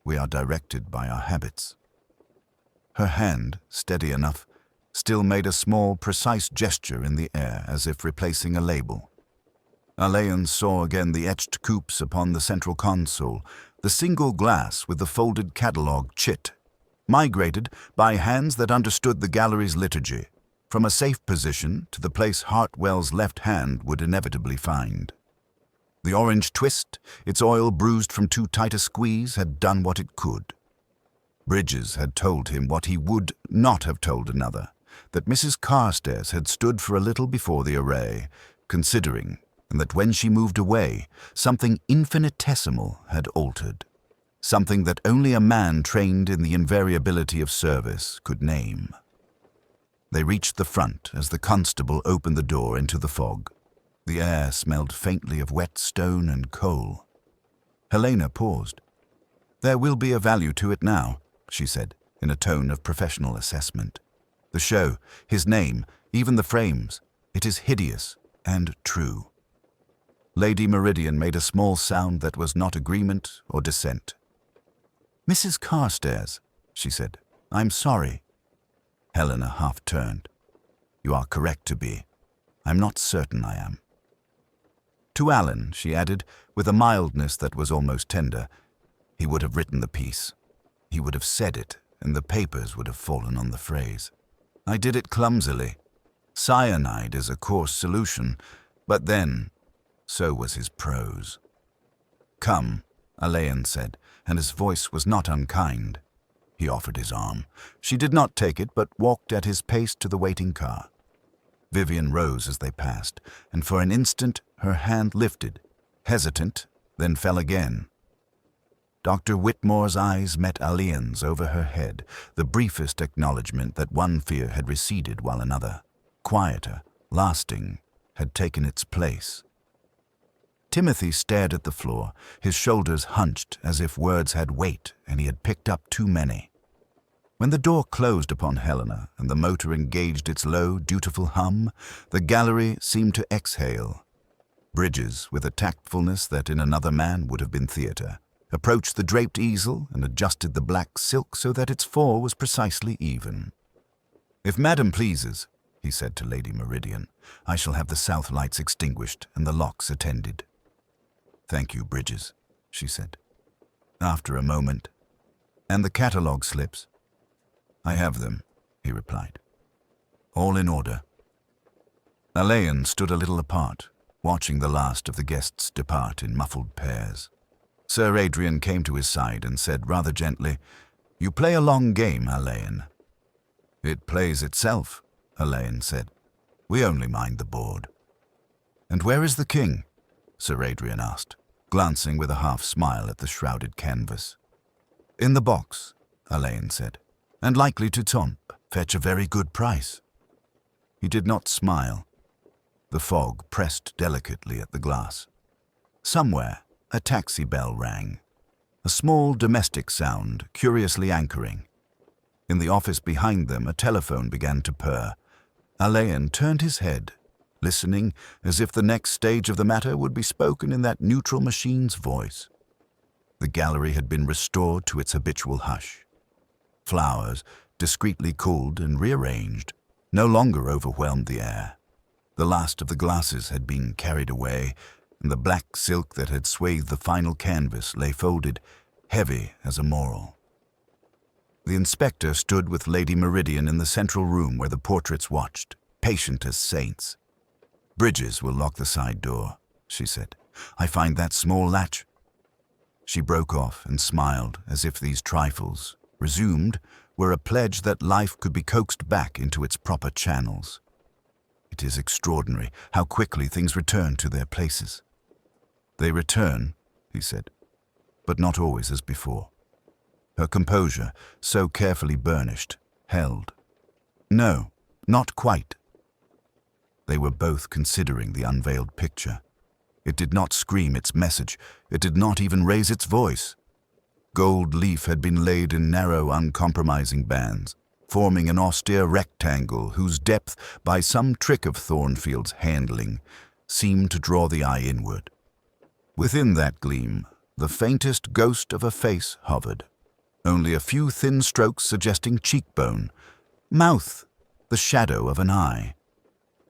We are directed by our habits. Her hand, steady enough, still made a small, precise gesture in the air as if replacing a label. Alain saw again the etched coupes upon the central console, the single glass with the folded catalogue chit, migrated by hands that understood the gallery's liturgy, from a safe position to the place Hartwell's left hand would inevitably find. The orange twist, its oil bruised from too tight a squeeze, had done what it could. Bridges had told him what he would not have told another, that Mrs. Carstairs had stood for a little before the array, considering, and that when she moved away, something infinitesimal had altered, something that only a man trained in the invariability of service could name. They reached the front as the constable opened the door into the fog. The air smelled faintly of wet stone and coal. Helena paused. "There will be a value to it now," she said, in a tone of professional assessment. "The show, his name, even the frames, it is hideous and true." Lady Meridian made a small sound that was not agreement or dissent. "Mrs. Carstairs," she said, "I'm sorry." Helena half turned. "You are correct to be. I'm not certain I am." To Alan, she added, with a mildness that was almost tender, he would have written the piece. He would have said it, and the papers would have fallen on the phrase. "I did it clumsily. Cyanide is a coarse solution, but then, so was his prose." "Come," Alain said, and his voice was not unkind. He offered his arm. She did not take it, but walked at his pace to the waiting car. Vivian rose as they passed, and for an instant her hand lifted, hesitant, then fell again. Dr. Whitmore's eyes met Alain's over her head, the briefest acknowledgement that one fear had receded while another, quieter, lasting, had taken its place. Timothy stared at the floor, his shoulders hunched as if words had weight and he had picked up too many. When the door closed upon Helena and the motor engaged its low, dutiful hum, the gallery seemed to exhale. Bridges, with a tactfulness that in another man would have been theatre, approached the draped easel and adjusted the black silk so that its fall was precisely even. "If Madam pleases," he said to Lady Meridian, "I shall have the south lights extinguished and the locks attended." "Thank you, Bridges," she said. After a moment, "And the catalogue slips?" "I have them," he replied. "All in order." Alain stood a little apart, watching the last of the guests depart in muffled pairs. Sir Adrian came to his side and said rather gently, "You play a long game, Alain." "It plays itself," Alain said. "We only mind the board." "And where is the king?" Sir Adrian asked, glancing with a half-smile at the shrouded canvas. "In the box," Alain said, "and likely to fetch a very good price." He did not smile. The fog pressed delicately at the glass. Somewhere, a taxi bell rang, a small domestic sound curiously anchoring. In the office behind them, a telephone began to purr. Alain turned his head, listening as if the next stage of the matter would be spoken in that neutral machine's voice. The gallery had been restored to its habitual hush. Flowers, discreetly cooled and rearranged, no longer overwhelmed the air. The last of the glasses had been carried away, and the black silk that had swathed the final canvas lay folded, heavy as a moral. The inspector stood with Lady Meridian in the central room where the portraits watched, patient as saints. "Bridges will lock the side door," she said. "I find that small latch—" She broke off and smiled as if these trifles, resumed, were a pledge that life could be coaxed back into its proper channels. "It is extraordinary how quickly things return to their places." "They return," he said, "but not always as before." Her composure, so carefully burnished, held. "No, not quite." They were both considering the unveiled picture. It did not scream its message. It did not even raise its voice. Gold leaf had been laid in narrow, uncompromising bands, forming an austere rectangle whose depth, by some trick of Thornfield's handling, seemed to draw the eye inward. Within that gleam, the faintest ghost of a face hovered, only a few thin strokes suggesting cheekbone, mouth, the shadow of an eye.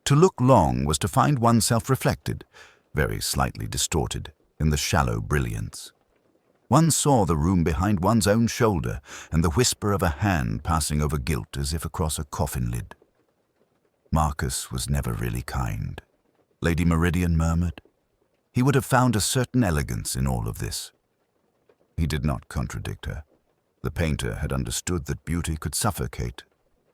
To look long was to find oneself reflected, very slightly distorted, in the shallow brilliance. One saw the room behind one's own shoulder and the whisper of a hand passing over gilt as if across a coffin lid. Marcus was never really kind, Lady Meridian murmured. He would have found a certain elegance in all of this. He did not contradict her. The painter had understood that beauty could suffocate.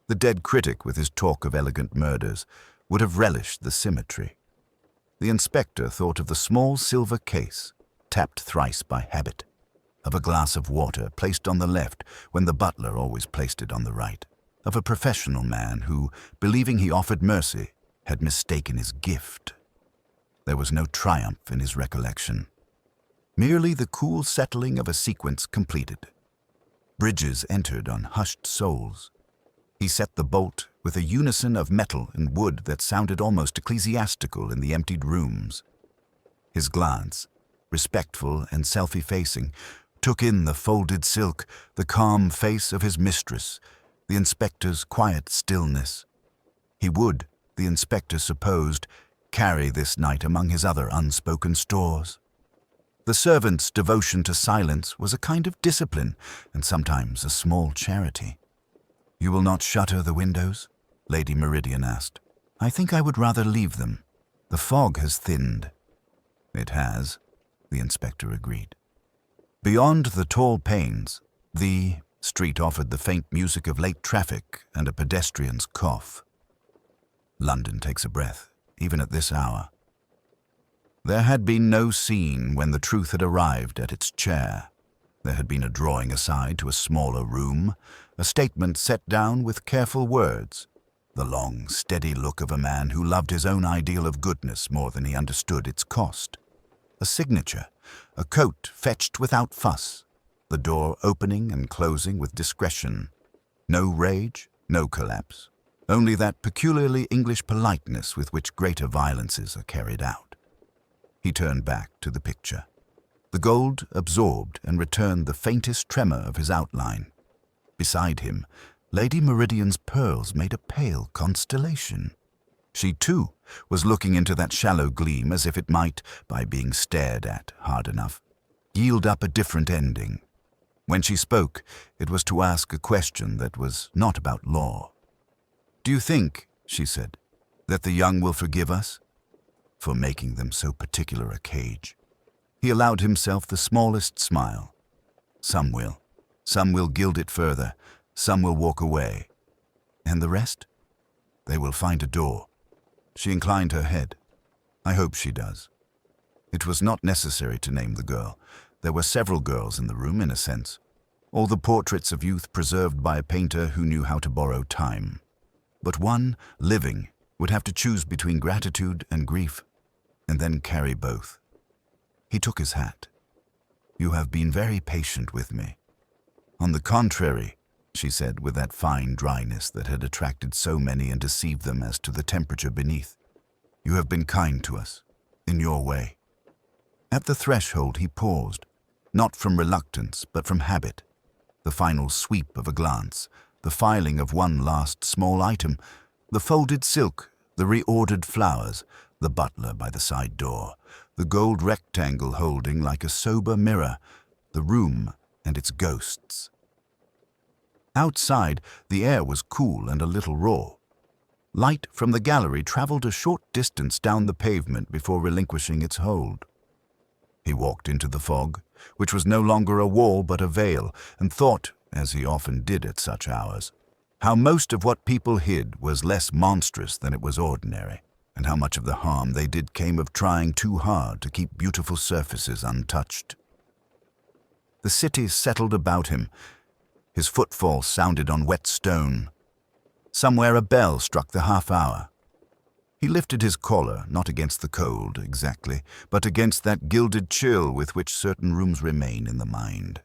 The dead critic, with his talk of elegant murders, would have relished the symmetry. The inspector thought of the small silver case, tapped thrice by habit, of a glass of water placed on the left when the butler always placed it on the right, of a professional man who, believing he offered mercy, had mistaken his gift. There was no triumph in his recollection, merely the cool settling of a sequence completed. Bridges entered on hushed souls. He set the bolt with a unison of metal and wood that sounded almost ecclesiastical in the emptied rooms. His glance, respectful and self-effacing, took in the folded silk, the calm face of his mistress, the inspector's quiet stillness. He would, the inspector supposed, carry this night among his other unspoken stores. The servant's devotion to silence was a kind of discipline and sometimes a small charity. "You will not shutter the windows?" Lady Meridian asked. "I think I would rather leave them. The fog has thinned." "It has," the inspector agreed. Beyond the tall panes, the street offered the faint music of late traffic and a pedestrian's cough. London takes a breath, even at this hour. There had been no scene when the truth had arrived at its chair. There had been a drawing aside to a smaller room, a statement set down with careful words, the long, steady look of a man who loved his own ideal of goodness more than he understood its cost. A signature, a coat fetched without fuss, the door opening and closing with discretion. No rage, no collapse, only that peculiarly English politeness with which greater violences are carried out. He turned back to the picture. The gold absorbed and returned the faintest tremor of his outline. Beside him, Lady Meridian's pearls made a pale constellation. She, too, was looking into that shallow gleam as if it might, by being stared at hard enough, yield up a different ending. When she spoke, it was to ask a question that was not about law. "Do you think," she said, "that the young will forgive us for making them so particular a cage?" He allowed himself the smallest smile. "Some will. Some will gild it further. Some will walk away. And the rest? They will find a door." She inclined her head. "I hope she does." It was not necessary to name the girl. There were several girls in the room, in a sense. All the portraits of youth preserved by a painter who knew how to borrow time. But one, living, would have to choose between gratitude and grief, and then carry both. He took his hat. "You have been very patient with me." "On the contrary," she said with that fine dryness that had attracted so many and deceived them as to the temperature beneath. "You have been kind to us, in your way." At the threshold he paused, not from reluctance but from habit. The final sweep of a glance, the filing of one last small item, the folded silk, the reordered flowers, the butler by the side door, the gold rectangle holding like a sober mirror, the room and its ghosts. Outside, the air was cool and a little raw. Light from the gallery traveled a short distance down the pavement before relinquishing its hold. He walked into the fog, which was no longer a wall but a veil, and thought, as he often did at such hours, how most of what people hid was less monstrous than it was ordinary, and how much of the harm they did came of trying too hard to keep beautiful surfaces untouched. The city settled about him. His footfall sounded on wet stone. Somewhere a bell struck the half-hour. He lifted his collar, not against the cold, exactly, but against that gilded chill with which certain rooms remain in the mind.